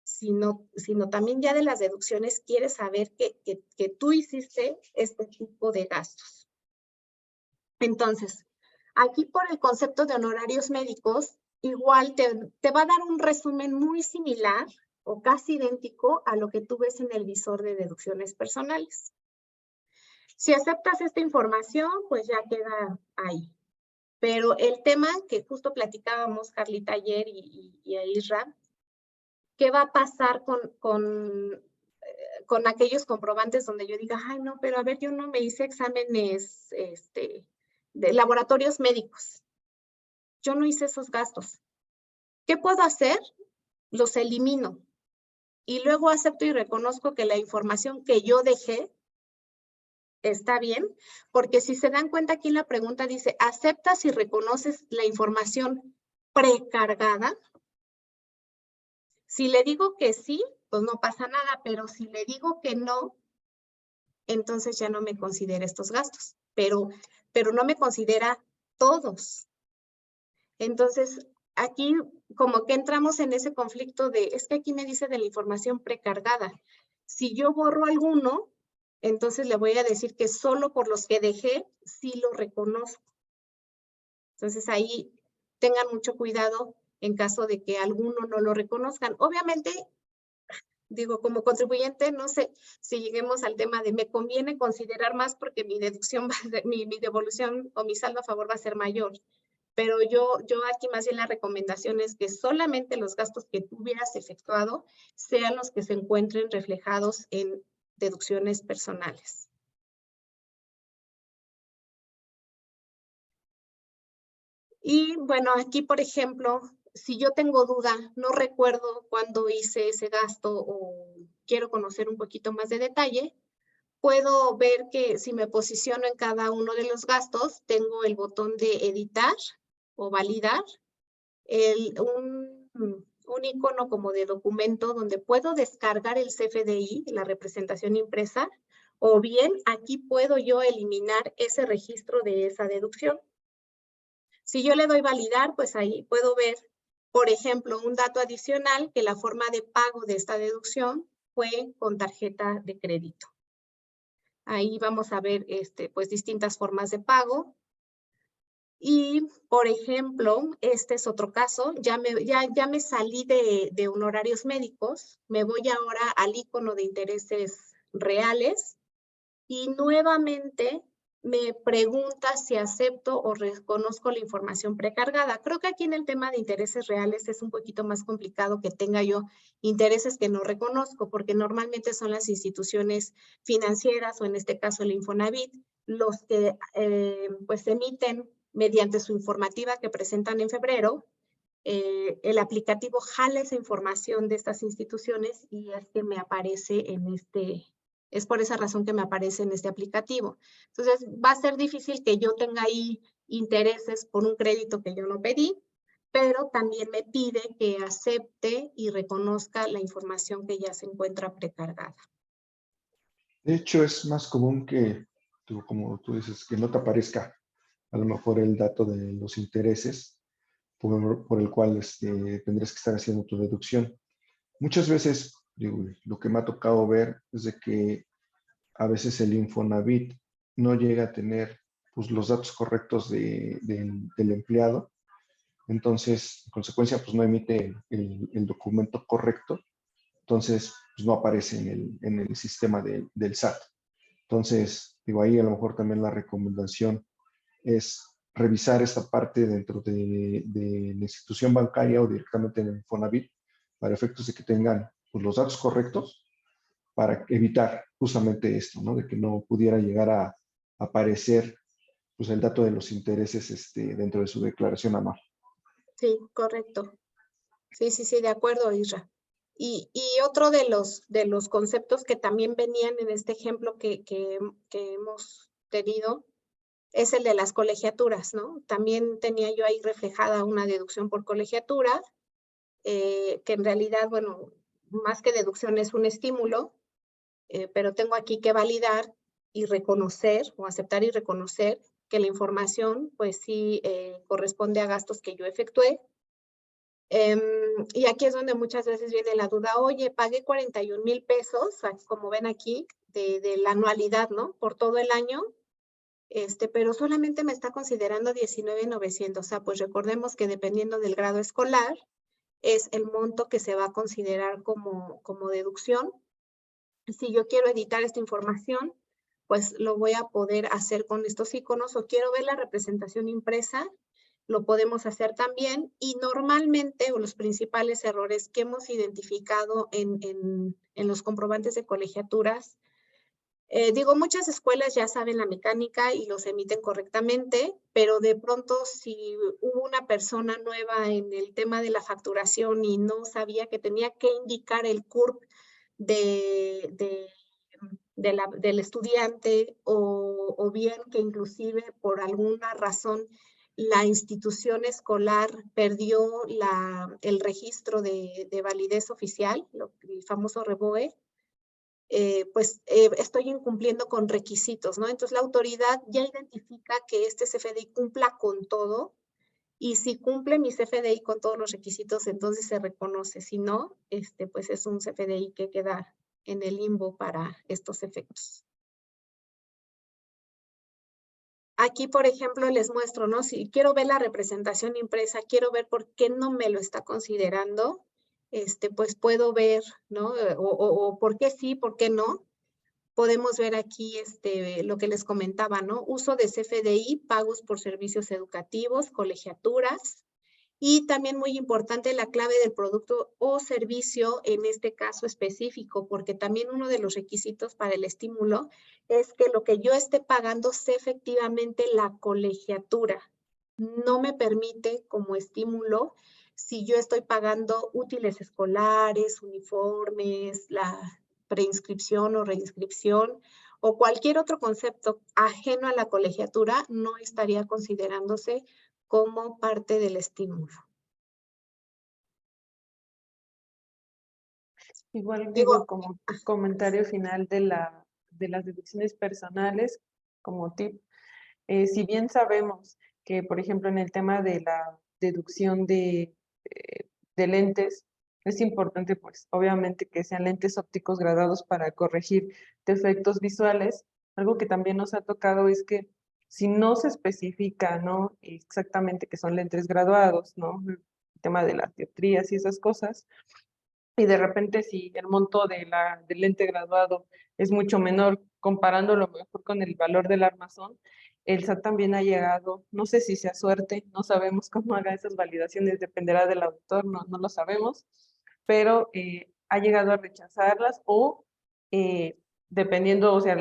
sino también ya de las deducciones quiere saber que tú hiciste este tipo de gastos. Entonces, aquí por el concepto de honorarios médicos, igual te va a dar un resumen muy similar o casi idéntico a lo que tú ves en el visor de deducciones personales. Si aceptas esta información, pues ya queda ahí. Pero el tema que justo platicábamos Carlita ayer y a Isra, ¿qué va a pasar con aquellos comprobantes donde yo diga, ay no, pero a ver, yo no me hice exámenes de laboratorios médicos? Yo no hice esos gastos. ¿Qué puedo hacer? Los elimino. Y luego acepto y reconozco que la información que yo dejé está bien, porque si se dan cuenta aquí en la pregunta dice, ¿aceptas y reconoces la información precargada? Si le digo que sí, pues no pasa nada, pero si le digo que no, entonces ya no me considera estos gastos, pero no me considera todos. Entonces, aquí como que entramos en ese conflicto de, es que aquí me dice de la información precargada. Si yo borro alguno, entonces le voy a decir que solo por los que dejé, sí lo reconozco. Entonces ahí tengan mucho cuidado en caso de que alguno no lo reconozcan. Obviamente, digo, como contribuyente, no sé si lleguemos al tema de me conviene considerar más porque mi deducción, mi devolución o mi saldo a favor va a ser mayor. Pero yo aquí más bien la recomendación es que solamente los gastos que tú hubieras efectuado sean los que se encuentren reflejados en deducciones personales. Y bueno, aquí por ejemplo, si yo tengo duda, no recuerdo cuándo hice ese gasto o quiero conocer un poquito más de detalle, puedo ver que si me posiciono en cada uno de los gastos, tengo el botón de editar o validar, un icono como de documento donde puedo descargar el CFDI, la representación impresa, o bien aquí puedo yo eliminar ese registro de esa deducción. Si yo le doy validar, pues ahí puedo ver, por ejemplo, un dato adicional, que la forma de pago de esta deducción fue con tarjeta de crédito. Ahí vamos a ver pues distintas formas de pago. Y, por ejemplo, este es otro caso, ya me salí de honorarios médicos, me voy ahora al icono de intereses reales y nuevamente me pregunta si acepto o reconozco la información precargada. Creo que aquí en el tema de intereses reales es un poquito más complicado que tenga yo intereses que no reconozco, porque normalmente son las instituciones financieras o en este caso el Infonavit, los que pues emiten mediante su informativa que presentan en febrero, el aplicativo jala esa información de estas instituciones y es que me aparece en es por esa razón que me aparece en este aplicativo. Entonces, va a ser difícil que yo tenga ahí intereses por un crédito que yo no pedí, pero también me pide que acepte y reconozca la información que ya se encuentra precargada. De hecho, es más común que, como tú dices, que no te aparezca a lo mejor el dato de los intereses por el cual tendrías que estar haciendo tu deducción. Muchas veces, digo, lo que me ha tocado ver es de que a veces el Infonavit no llega a tener pues, los datos correctos del empleado. Entonces, en consecuencia, pues no emite el documento correcto. Entonces, pues no aparece en el sistema del SAT. Entonces, digo, ahí a lo mejor también la recomendación es revisar esta parte dentro de la institución bancaria o directamente en el Infonavit para efectos de que tengan pues, los datos correctos para evitar justamente esto, ¿no? De que no pudiera llegar a aparecer pues, el dato de los intereses dentro de su declaración anual. Sí, correcto. Sí, de acuerdo, Isra. Y otro de los conceptos que también venían en este ejemplo que hemos tenido es el de las colegiaturas, ¿no? También tenía yo ahí reflejada una deducción por colegiatura, que en realidad, bueno, más que deducción es un estímulo, pero tengo aquí que validar y reconocer o aceptar y reconocer que la información pues sí corresponde a gastos que yo efectué. Y aquí es donde muchas veces viene la duda, oye, pagué 41,000 pesos, como ven aquí, de la anualidad, ¿no? Por todo el año, pero solamente me está considerando 19,900. O sea, pues recordemos que dependiendo del grado escolar, es el monto que se va a considerar como deducción. Si yo quiero editar esta información, pues lo voy a poder hacer con estos iconos, o quiero ver la representación impresa, lo podemos hacer también. Y normalmente, o los principales errores que hemos identificado en los comprobantes de colegiaturas, digo, muchas escuelas ya saben la mecánica y los emiten correctamente, pero de pronto si hubo una persona nueva en el tema de la facturación y no sabía que tenía que indicar el CURP del estudiante, o bien que inclusive por alguna razón la institución escolar perdió el registro de validez oficial, el famoso REBOE, pues estoy incumpliendo con requisitos, ¿no? Entonces la autoridad ya identifica que este CFDI cumpla con todo, y si cumple mi CFDI con todos los requisitos, entonces se reconoce. Si no, pues es un CFDI que queda en el limbo para estos efectos. Aquí, por ejemplo, les muestro, ¿no? Si quiero ver la representación impresa, quiero ver por qué no me lo está considerando, pues puedo ver, ¿no? O por qué sí, por qué no. Podemos ver aquí lo que les comentaba, ¿no? Uso de CFDI, pagos por servicios educativos, colegiaturas. Y también muy importante la clave del producto o servicio en este caso específico, porque también uno de los requisitos para el estímulo es que lo que yo esté pagando sea efectivamente la colegiatura. No me permite como estímulo si yo estoy pagando útiles escolares, uniformes, la preinscripción o reinscripción, o cualquier otro concepto ajeno a la colegiatura no estaría considerándose como parte del estímulo. Igual digo, como comentario final de las deducciones personales, como tip, si bien sabemos que, por ejemplo, en el tema de la deducción de lentes, es importante, pues, obviamente que sean lentes ópticos graduados para corregir defectos visuales. Algo que también nos ha tocado es que si no se especifica, ¿no?, exactamente que son lentes graduados, ¿no?, el tema de las dioptrías y esas cosas, y de repente si el monto del lente graduado es mucho menor comparándolo mejor con el valor del armazón, el SAT también ha llegado, no sé si sea suerte, no sabemos cómo haga esas validaciones, dependerá del autor, no lo sabemos, pero ha llegado a rechazarlas o dependiendo, o sea,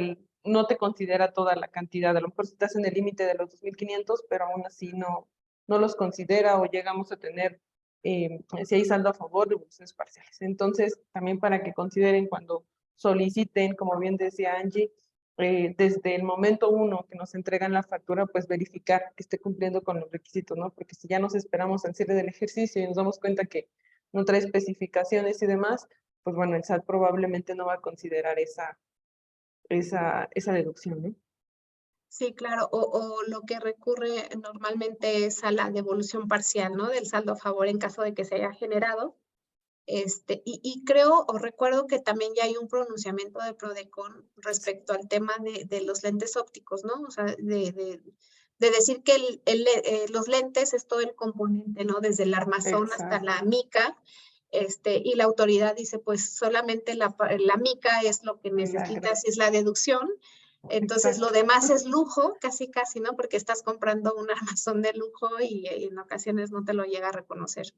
no te considera toda la cantidad, a lo mejor estás en el límite de los 2,500, pero aún así no los considera o llegamos a tener si hay saldo a favor, devoluciones parciales. Entonces, también para que consideren cuando soliciten, como bien decía Angie, desde el momento 1 que nos entregan la factura, pues verificar que esté cumpliendo con los requisitos, ¿no? Porque si ya nos esperamos al cierre del ejercicio y nos damos cuenta que no trae especificaciones y demás, pues bueno, el SAT probablemente no va a considerar esa deducción, ¿no? Sí, claro, o lo que recurre normalmente es a la devolución parcial, ¿no? Del saldo a favor en caso de que se haya generado. Y creo o recuerdo que también ya hay un pronunciamiento de PRODECON respecto al tema de los lentes ópticos, ¿no? O sea, de decir que los lentes es todo el componente, ¿no? Desde el armazón hasta la mica. Y la autoridad dice, pues solamente la mica es lo que necesitas, es la deducción. Entonces, lo demás es lujo, casi, ¿no? Porque estás comprando un armazón de lujo y en ocasiones no te lo llega a reconocer.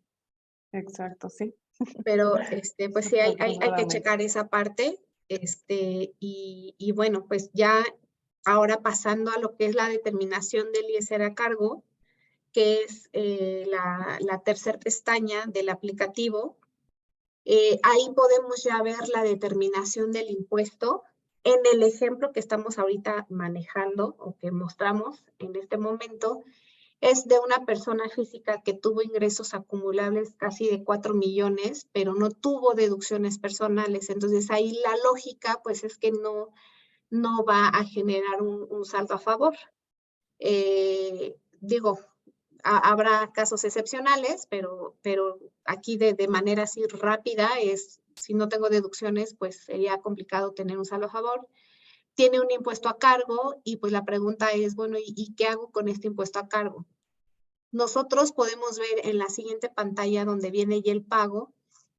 Exacto, sí. Pero, pues sí, hay que checar esa parte. Y bueno, pues ya ahora pasando a lo que es la determinación del ISR a cargo, que es la tercera pestaña del aplicativo. Ahí podemos ya ver la determinación del impuesto. En el ejemplo que estamos ahorita manejando o que mostramos en este momento, es de una persona física que tuvo ingresos acumulables casi de 4 millones, pero no tuvo deducciones personales. Entonces ahí la lógica pues es que no va a generar un saldo a favor. Digo, habrá casos excepcionales, pero aquí de manera así rápida es, si no tengo deducciones, pues sería complicado tener un saldo a favor. Tiene un impuesto a cargo y pues la pregunta es, bueno, ¿y qué hago con este impuesto a cargo? Nosotros podemos ver en la siguiente pantalla donde viene ya el pago,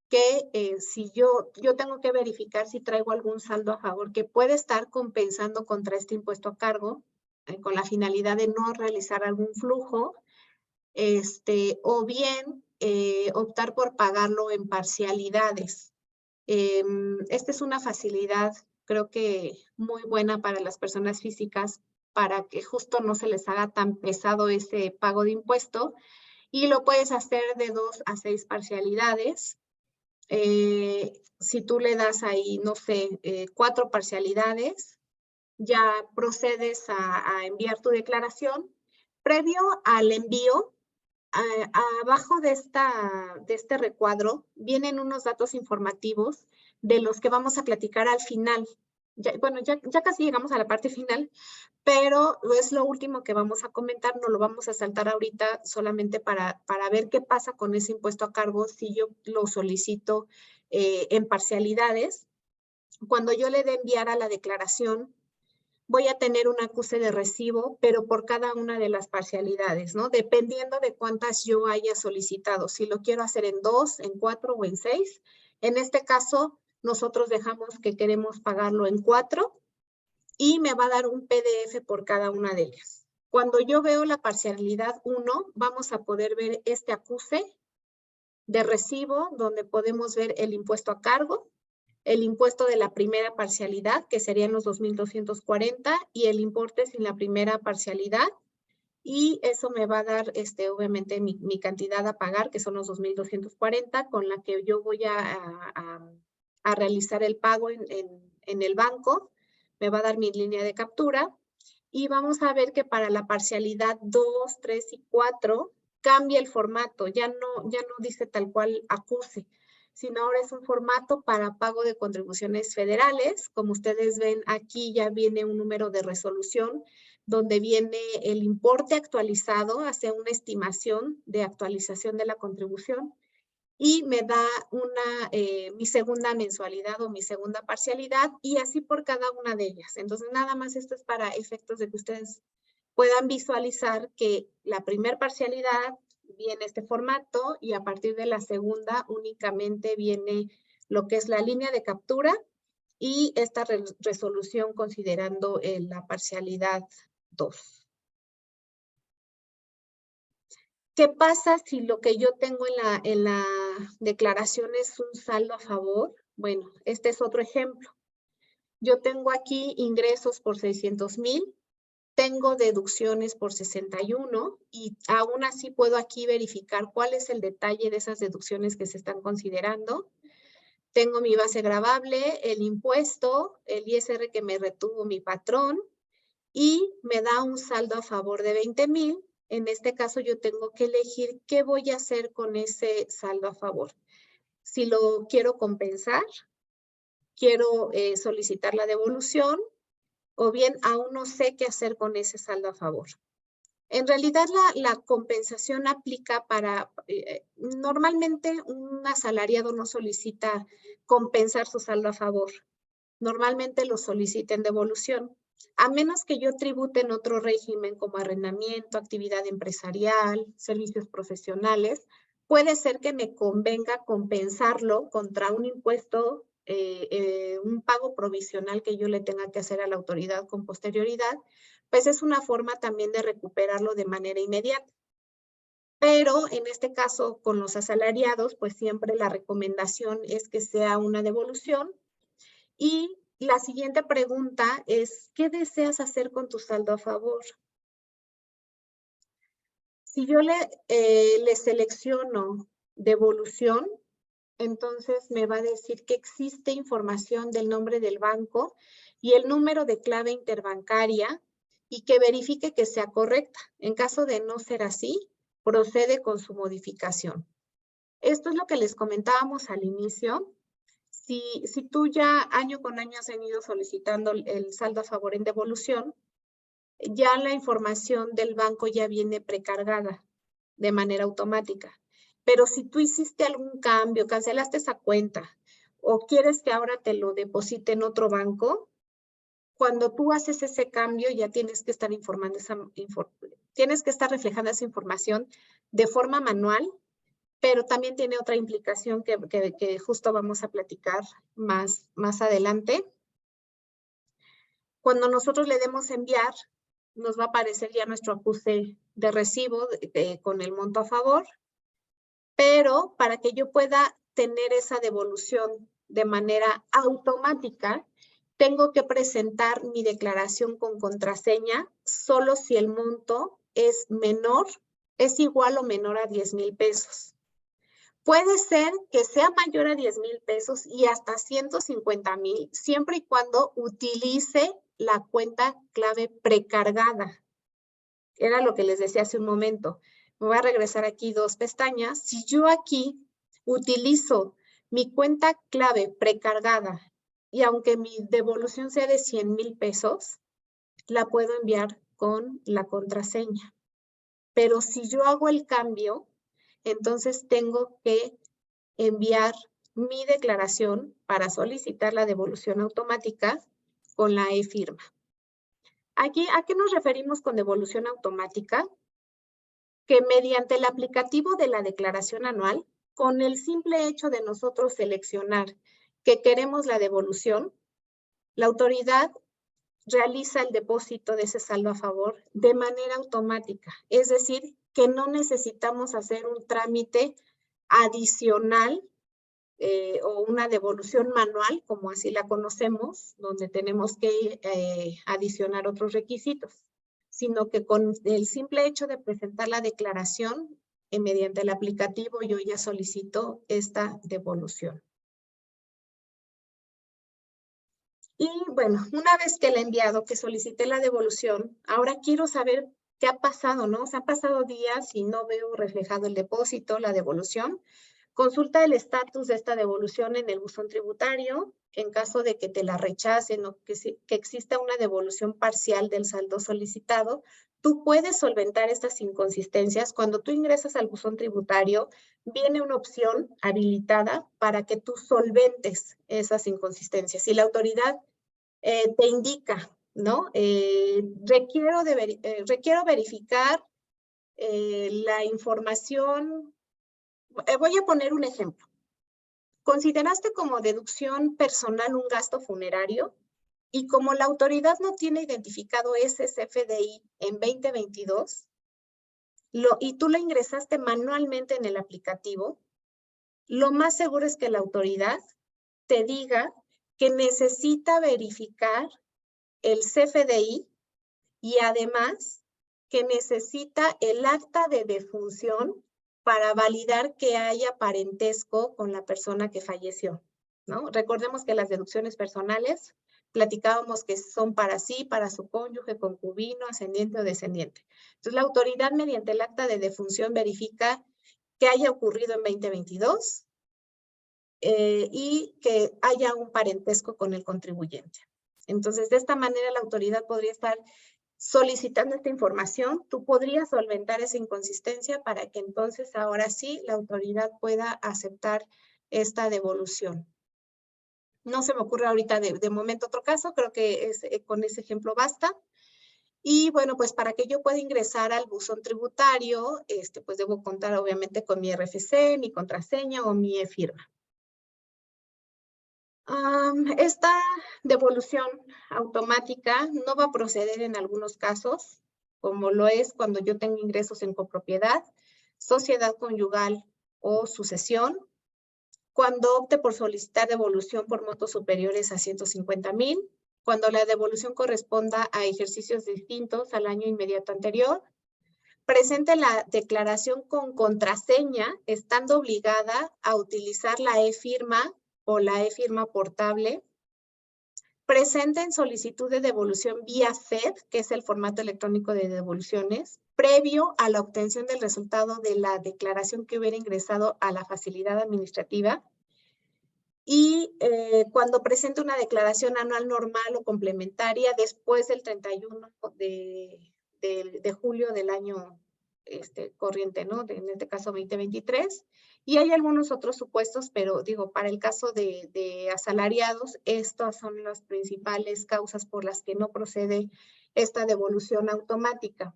que si yo tengo que verificar si traigo algún saldo a favor que puede estar compensando contra este impuesto a cargo, con la finalidad de no realizar algún flujo, o bien optar por pagarlo en parcialidades. Esta es una facilidad, creo que muy buena para las personas físicas, para que justo no se les haga tan pesado ese pago de impuesto, y lo puedes hacer de 2 a 6 parcialidades. Si tú le das ahí, no sé, 4 parcialidades, ya procedes a enviar tu declaración. Previo al envío, abajo de este recuadro vienen unos datos informativos de los que vamos a platicar al final. Bueno, ya casi llegamos a la parte final, pero es lo último que vamos a comentar, no lo vamos a saltar ahorita solamente para ver qué pasa con ese impuesto a cargo si yo lo solicito en parcialidades. Cuando yo le dé enviar a la declaración, voy a tener un acuse de recibo, pero por cada una de las parcialidades, ¿no? Dependiendo de cuántas yo haya solicitado. Si lo quiero hacer en 2, en 4 o en 6. En este caso, nosotros dejamos que queremos pagarlo en 4 y me va a dar un PDF por cada una de ellas. Cuando yo veo la parcialidad 1, vamos a poder ver este acuse de recibo, donde podemos ver el impuesto a cargo, el impuesto de la primera parcialidad, que serían los 2,240, y el importe sin la primera parcialidad. Y eso me va a dar, obviamente, mi cantidad a pagar, que son los 2,240, con la que yo voy a realizar el pago en el banco. me va a dar mi línea de captura. Y vamos a ver que para la parcialidad 2, 3 y 4 cambia el formato. Ya no dice tal cual acuse, sino ahora es un formato para pago de contribuciones federales. Como ustedes ven, aquí ya viene un número de resolución donde viene el importe actualizado, hace una estimación de actualización de la contribución y me da mi segunda mensualidad o mi segunda parcialidad y así por cada una de ellas. Entonces, nada más esto es para efectos de que ustedes puedan visualizar que la primer parcialidad viene este formato y a partir de la segunda únicamente viene lo que es la línea de captura y esta resolución considerando la parcialidad 2. ¿Qué pasa si lo que yo tengo en la declaración es un saldo a favor? Bueno, este es otro ejemplo. Yo tengo aquí ingresos por 600,000, tengo deducciones por 61 y aún así puedo aquí verificar cuál es el detalle de esas deducciones que se están considerando. Tengo mi base gravable, el impuesto, el ISR que me retuvo mi patrón y me da un saldo a favor de 20,000. En este caso yo tengo que elegir qué voy a hacer con ese saldo a favor. Si lo quiero compensar, quiero solicitar la devolución o bien aún no sé qué hacer con ese saldo a favor. En realidad la compensación aplica para, normalmente un asalariado no solicita compensar su saldo a favor. Normalmente lo solicita en devolución. A menos que yo tribute en otro régimen como arrendamiento, actividad empresarial, servicios profesionales, puede ser que me convenga compensarlo contra un impuesto, un pago provisional que yo le tenga que hacer a la autoridad con posterioridad, pues es una forma también de recuperarlo de manera inmediata. Pero en este caso con los asalariados, pues siempre la recomendación es que sea una devolución. Y la siguiente pregunta es, ¿qué deseas hacer con tu saldo a favor? Si yo le selecciono devolución, entonces me va a decir que existe información del nombre del banco y el número de clave interbancaria y que verifique que sea correcta. En caso de no ser así, procede con su modificación. Esto es lo que les comentábamos al inicio. Si tú ya año con año has venido solicitando el saldo a favor en devolución, ya la información del banco ya viene precargada de manera automática. Pero si tú hiciste algún cambio, cancelaste esa cuenta o quieres que ahora te lo deposite en otro banco, cuando tú haces ese cambio ya tienes que estar tienes que estar reflejando esa información de forma manual, pero también tiene otra implicación que justo vamos a platicar más adelante. Cuando nosotros le demos enviar, nos va a aparecer ya nuestro acuse de recibo con el monto a favor, pero para que yo pueda tener esa devolución de manera automática, tengo que presentar mi declaración con contraseña solo si el monto es igual o menor a 10,000 pesos. Puede ser que sea mayor a 10,000 pesos y hasta 150,000, siempre y cuando utilice la cuenta clave precargada. Era lo que les decía hace un momento. Me voy a regresar aquí 2 pestañas. Si yo aquí utilizo mi cuenta clave precargada y aunque mi devolución sea de 100,000 pesos, la puedo enviar con la contraseña. Pero si yo hago el cambio, entonces tengo que enviar mi declaración para solicitar la devolución automática con la e-firma. Aquí, ¿a qué nos referimos con devolución automática? Que mediante el aplicativo de la declaración anual, con el simple hecho de nosotros seleccionar que queremos la devolución, la autoridad realiza el depósito de ese saldo a favor de manera automática. Es decir, que no necesitamos hacer un trámite adicional o una devolución manual, como así la conocemos, donde tenemos que adicionar otros requisitos, sino que con el simple hecho de presentar la declaración, mediante el aplicativo yo ya solicito esta devolución. Y bueno, una vez que le he enviado, que solicité la devolución, ahora quiero saber qué ha pasado, ¿no? O sea, han pasado días y no veo reflejado el depósito, la devolución. Consulta el estatus de esta devolución en el buzón tributario. En caso de que te la rechacen o que exista una devolución parcial del saldo solicitado, tú puedes solventar estas inconsistencias. Cuando tú ingresas al buzón tributario, viene una opción habilitada para que tú solventes esas inconsistencias. Y la autoridad te indica, ¿no? Requiero verificar la información. Voy a poner un ejemplo. ¿Consideraste como deducción personal un gasto funerario? Y como la autoridad no tiene identificado ese CFDI en 2022, y tú lo ingresaste manualmente en el aplicativo, lo más seguro es que la autoridad te diga que necesita verificar el CFDI y además que necesita el acta de defunción para validar que haya parentesco con la persona que falleció, ¿no? Recordemos que las deducciones personales, platicábamos que son para sí, para su cónyuge, concubino, ascendiente o descendiente. Entonces, la autoridad mediante el acta de defunción verifica que haya ocurrido en 2022 y que haya un parentesco con el contribuyente. Entonces, de esta manera la autoridad podría estar solicitando esta información, tú podrías solventar esa inconsistencia para que entonces ahora sí la autoridad pueda aceptar esta devolución. No se me ocurre ahorita de momento otro caso, creo que con ese ejemplo basta. Y bueno, pues para que yo pueda ingresar al buzón tributario, pues debo contar obviamente con mi RFC, mi contraseña o mi e-firma. Esta devolución automática no va a proceder en algunos casos, como lo es cuando yo tengo ingresos en copropiedad, sociedad conyugal o sucesión, cuando opte por solicitar devolución por montos superiores a 150,000, cuando la devolución corresponda a ejercicios distintos al año inmediato anterior, presente la declaración con contraseña, estando obligada a utilizar la e-firma o la e-firma portable, presenten solicitud de devolución vía FED, que es el formato electrónico de devoluciones, previo a la obtención del resultado de la declaración que hubiera ingresado a la facilidad administrativa, y cuando presente una declaración anual normal o complementaria después del 31 de julio del año corriente, ¿no? En este caso 2023. Y hay algunos otros supuestos, pero digo, para el caso de asalariados, estas son las principales causas por las que no procede esta devolución automática.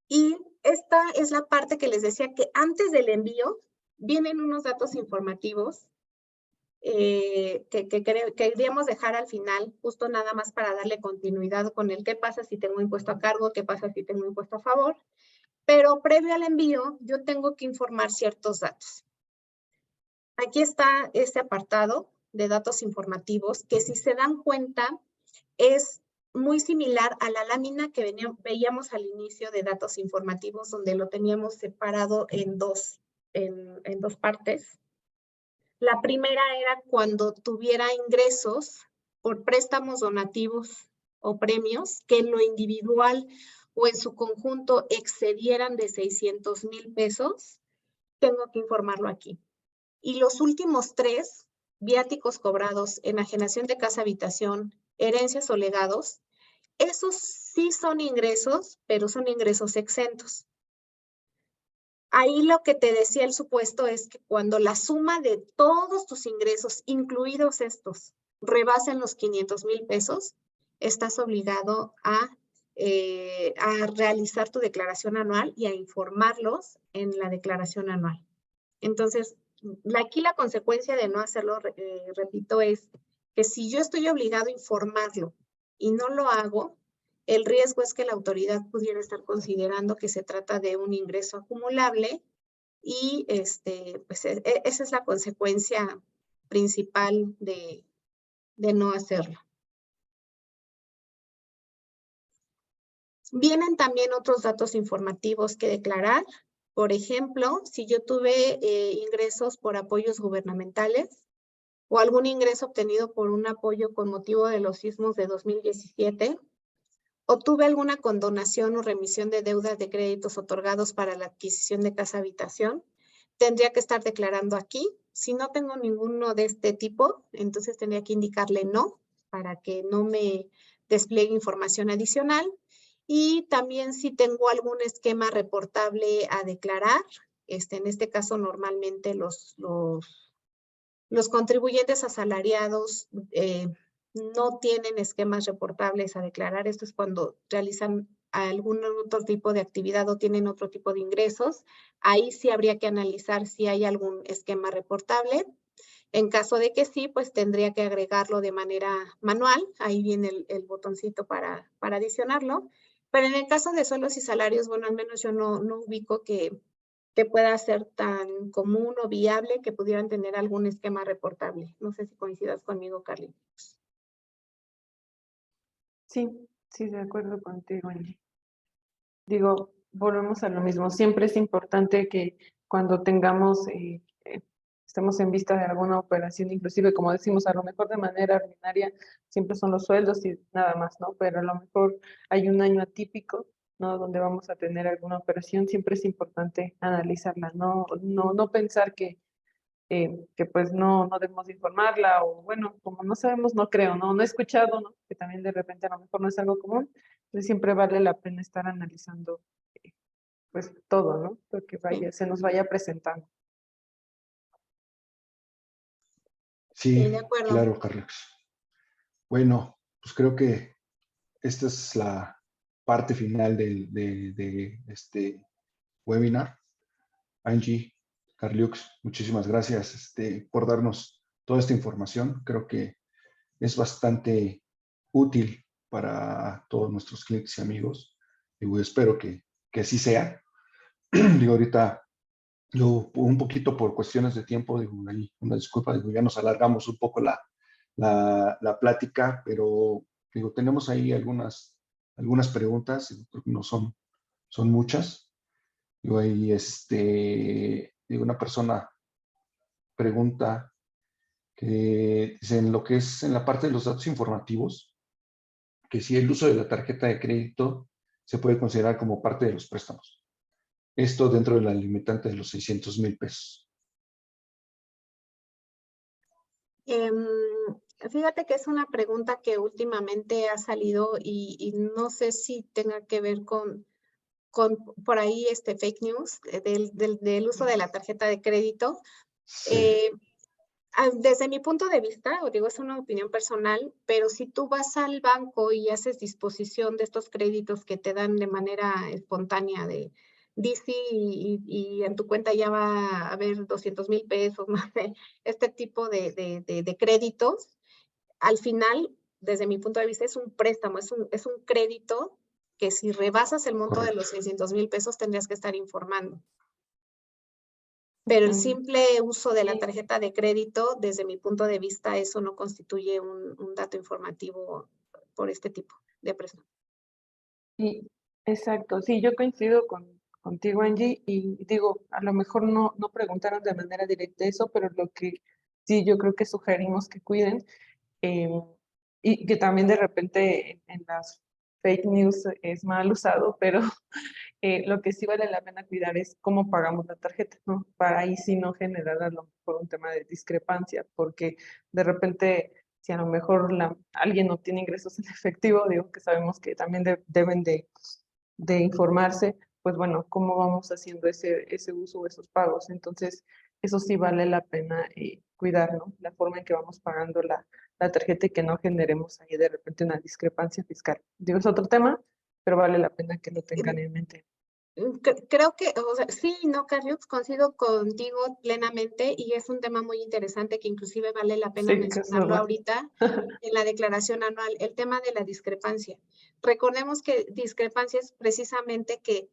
Y esta es la parte que les decía que antes del envío vienen unos datos informativos que queríamos dejar al final, justo nada más para darle continuidad con el qué pasa si tengo impuesto a cargo, qué pasa si tengo impuesto a favor. Pero previo al envío, yo tengo que informar ciertos datos. Aquí está este apartado de datos informativos, que si se dan cuenta, es muy similar a la lámina que veíamos al inicio de datos informativos, donde lo teníamos separado en dos partes. La primera era cuando tuviera ingresos por préstamos, donativos o premios que en lo individual o en su conjunto excedieran de 600,000 pesos, tengo que informarlo aquí. Y los últimos 3, viáticos cobrados, enajenación de casa habitación, herencias o legados, esos sí son ingresos, pero son ingresos exentos. Ahí lo que te decía el supuesto es que cuando la suma de todos tus ingresos, incluidos estos, rebasen los 500,000 pesos, estás obligado a realizar tu declaración anual y a informarlos en la declaración anual. Entonces, aquí la consecuencia de no hacerlo, repito, es que si yo estoy obligado a informarlo y no lo hago, el riesgo es que la autoridad pudiera estar considerando que se trata de un ingreso acumulable y pues esa es la consecuencia principal de no hacerlo. Vienen también otros datos informativos que declarar. Por ejemplo, si yo tuve ingresos por apoyos gubernamentales, o algún ingreso obtenido por un apoyo con motivo de los sismos de 2017, o tuve alguna condonación o remisión de deudas de créditos otorgados para la adquisición de casa habitación, tendría que estar declarando aquí. Si no tengo ninguno de este tipo, entonces tendría que indicarle no, para que no me despliegue información adicional. Y también si tengo algún esquema reportable a declarar, en este caso normalmente los contribuyentes asalariados no tienen esquemas reportables a declarar. Esto es cuando realizan algún otro tipo de actividad o tienen otro tipo de ingresos. Ahí sí habría que analizar si hay algún esquema reportable. En caso de que sí, pues tendría que agregarlo de manera manual. Ahí viene el botoncito para adicionarlo. Pero en el caso de sueldos y salarios, bueno, al menos yo no ubico que pueda ser tan común o viable que pudieran tener algún esquema reportable. No sé si coincidas conmigo, Carly. Sí, sí, de acuerdo contigo, Angie. Digo, volvemos a lo mismo. Siempre es importante que cuando tengamos, estemos en vista de alguna operación, inclusive como decimos, a lo mejor de manera ordinaria, siempre son los sueldos y nada más, ¿no? Pero a lo mejor hay un año atípico, ¿no? Donde vamos a tener alguna operación, siempre es importante analizarla, no pensar que pues no debemos informarla, o bueno, como no sabemos, no creo, no he escuchado, ¿no? Que también de repente a lo mejor no es algo común, entonces siempre vale la pena estar analizando pues todo, ¿no? Porque se nos vaya presentando. Sí, Sí, de acuerdo. claro, Carlos. Bueno, pues creo que esta es la parte final de este webinar. Angie, Carliux, muchísimas gracias por darnos toda esta información. Creo que es bastante útil para todos nuestros clientes y amigos. Digo, espero que así sea. Digo, ahorita yo un poquito por cuestiones de tiempo, digo, ahí una disculpa, digo, ya nos alargamos un poco la plática, pero digo, tenemos ahí algunas preguntas, creo que no son muchas. Digo, ahí digo, una persona pregunta que dice, en lo que es en la parte de los datos informativos, que si el uso de la tarjeta de crédito se puede considerar como parte de los préstamos. Esto dentro de la limitante de los 600,000 pesos. Fíjate que es una pregunta que últimamente ha salido y no sé si tenga que ver con por ahí fake news del uso de la tarjeta de crédito. Sí. Desde mi punto de vista, o digo, es una opinión personal, pero si tú vas al banco y haces disposición de estos créditos que te dan de manera espontánea de DC y en tu cuenta ya va a haber 200,000 pesos, no sé, este tipo de créditos, al final, desde mi punto de vista, es un préstamo, es un crédito que si rebasas el monto de los Correcto. 600,000 pesos tendrías que estar informando. Pero el simple uso de la tarjeta de crédito, desde mi punto de vista, eso no constituye un dato informativo por este tipo de préstamo. Sí, exacto. Sí, yo coincido contigo, Angie, y digo, a lo mejor no preguntaron de manera directa eso, pero lo que sí yo creo que sugerimos que cuiden, y que también de repente en las fake news es mal usado, pero lo que sí vale la pena cuidar es cómo pagamos la tarjeta, ¿no? Para ahí sí no generar a lo mejor un tema de discrepancia, porque de repente, si a lo mejor alguien no tiene ingresos en efectivo, digo que sabemos que también deben de informarse, pues bueno, cómo vamos haciendo ese uso o esos pagos. Entonces, eso sí vale la pena cuidar, ¿no? La forma en que vamos pagando la tarjeta y que no generemos ahí de repente una discrepancia fiscal. Digo, es otro tema, pero vale la pena que lo tengan en mente. Creo que, o sea, sí, no, Carlos, coincido contigo plenamente y es un tema muy interesante que inclusive vale la pena Sí, que es mencionarlo verdad. ahorita en la declaración anual, el tema de la discrepancia. Recordemos que discrepancia es precisamente que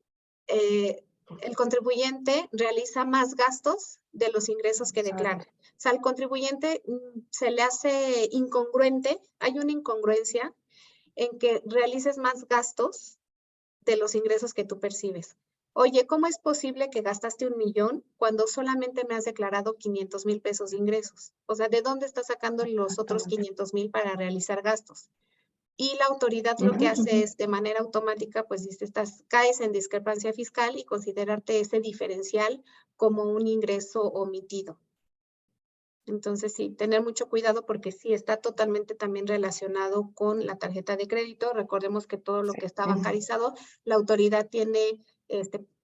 el contribuyente realiza más gastos de los ingresos que declara. O sea, al contribuyente se le hace incongruente, hay una incongruencia en que realices más gastos de los ingresos que tú percibes. oye, ¿cómo es posible que gastaste 1,000,000 cuando solamente me has declarado 500,000 pesos de ingresos? O sea, ¿de dónde estás sacando los otros Exactamente. 500,000 para realizar gastos? Y la autoridad lo que Ujú, hace ujú. es, de manera automática, pues dice, caes en discrepancia fiscal y considerarte ese diferencial como un ingreso omitido. Entonces, sí, tener mucho cuidado porque sí está totalmente también relacionado con la tarjeta de crédito. Recordemos que todo lo Sí. que está bancarizado, la autoridad tiene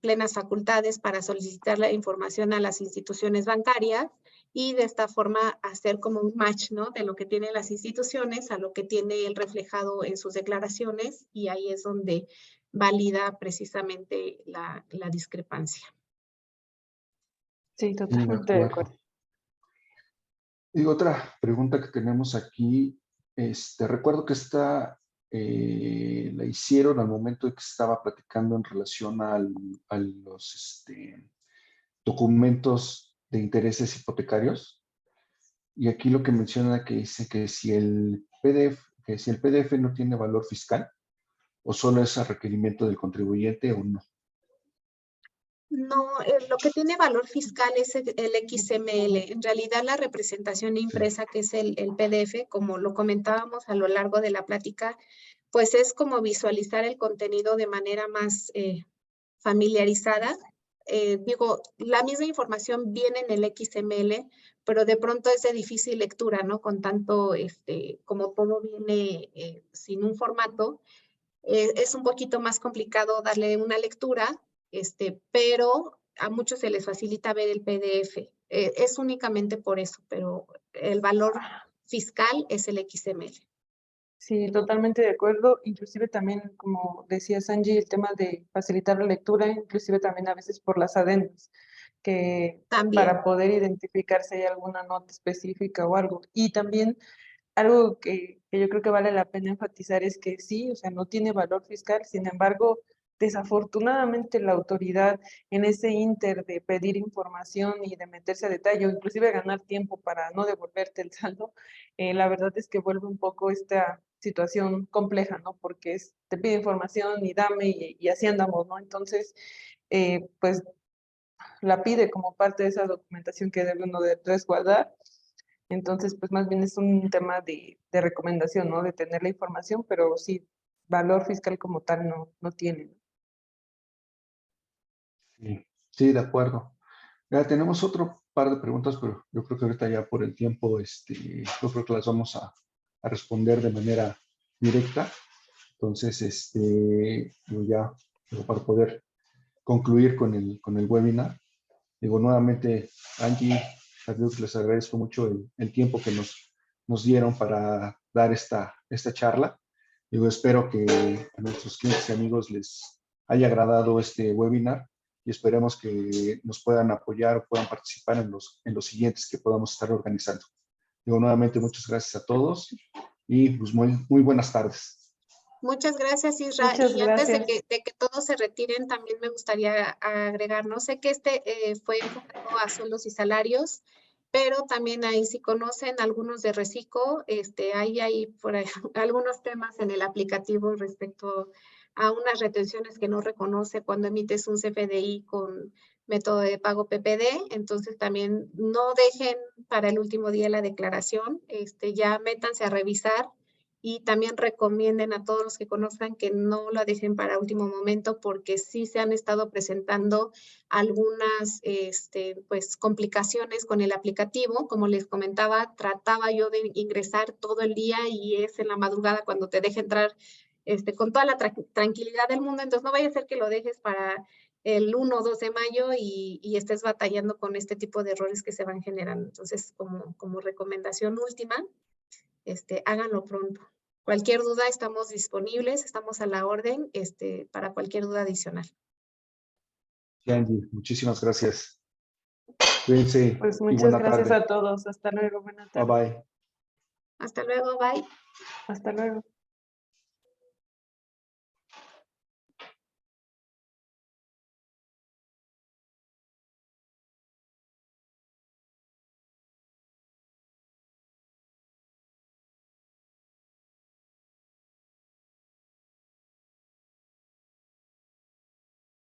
plenas facultades para solicitar la información a las instituciones bancarias y de esta forma hacer como un match, ¿no? De lo que tienen las instituciones a lo que tiene él reflejado en sus declaraciones y ahí es donde valida precisamente la discrepancia. Sí, Sí, de totalmente de acuerdo. acuerdo. Y otra pregunta que tenemos aquí, recuerdo que la hicieron al momento de que estaba platicando en relación a los documentos de intereses hipotecarios. Y aquí lo que menciona que dice que si el PDF no tiene valor fiscal o solo es a requerimiento del contribuyente o no. No, lo que tiene valor fiscal es el XML. En realidad, la representación impresa, que es el PDF, como lo comentábamos a lo largo de la plática, pues es como visualizar el contenido de manera más familiarizada. Digo, la misma información viene en el XML, pero de pronto es de difícil lectura, ¿no? Con tanto, como todo viene sin un formato, es un poquito más complicado darle una lectura, pero a muchos se les facilita ver el PDF. Es únicamente por eso, pero el valor fiscal es el XML. Sí, totalmente de acuerdo. Inclusive también, como decía Sanji, el tema de facilitar la lectura, inclusive también a veces por las adendas, que También. para poder identificar si hay alguna nota específica o algo. Y también algo que yo creo que vale la pena enfatizar es que sí, o sea, no tiene valor fiscal, sin embargo, desafortunadamente la autoridad en ese ínter de pedir información y de meterse a detalle, o inclusive ganar tiempo para no devolverte el saldo, la verdad es que vuelve un poco esta situación compleja, ¿no? Porque te pide información y dame y así andamos, ¿no? Entonces, pues la pide como parte de esa documentación que debe uno de resguardar. Entonces, pues más bien es un tema de recomendación, ¿no? De tener la información, pero sí, valor fiscal como tal no tiene, ¿no? Sí, sí, de acuerdo. Ya tenemos otro par de preguntas, pero yo creo que ahorita ya por el tiempo, yo creo que las vamos a responder de manera directa. Entonces, ya para poder concluir con el webinar, digo nuevamente, Angie, les agradezco mucho el tiempo que nos dieron para dar esta charla. Digo, espero que a nuestros clientes y amigos les haya agradado este webinar y esperemos que nos puedan apoyar o puedan participar en los siguientes que podamos estar organizando. Digo, nuevamente, muchas gracias a todos y pues muy buenas tardes. Muchas gracias, Isra. Muchas Y antes gracias. de que todos se retiren, también me gustaría agregar, no sé que fue enfocado a sueldos y salarios, pero también ahí si conocen algunos de Recico, hay por ahí algunos temas en el aplicativo respecto a unas retenciones que no reconoce cuando emites un CFDI con método de pago PPD. Entonces también no dejen para el último día la declaración, ya métanse a revisar y también recomienden a todos los que conozcan que no lo dejen para último momento porque sí se han estado presentando algunas pues, complicaciones con el aplicativo. Como les comentaba, trataba yo de ingresar todo el día y es en la madrugada cuando te deja entrar con toda la tranquilidad del mundo. Entonces no vaya a ser que lo dejes para el 1 o 2 de mayo y estés batallando con este tipo de errores que se van generando. Entonces, como recomendación última, háganlo pronto. Cualquier duda, estamos disponibles, estamos a la orden para cualquier duda adicional. Sí, Angie, muchísimas gracias. Cuídense Pues y muchas buena gracias tarde. a todos. Hasta luego. Buena Bye tarde. bye. Hasta luego, bye. Hasta luego.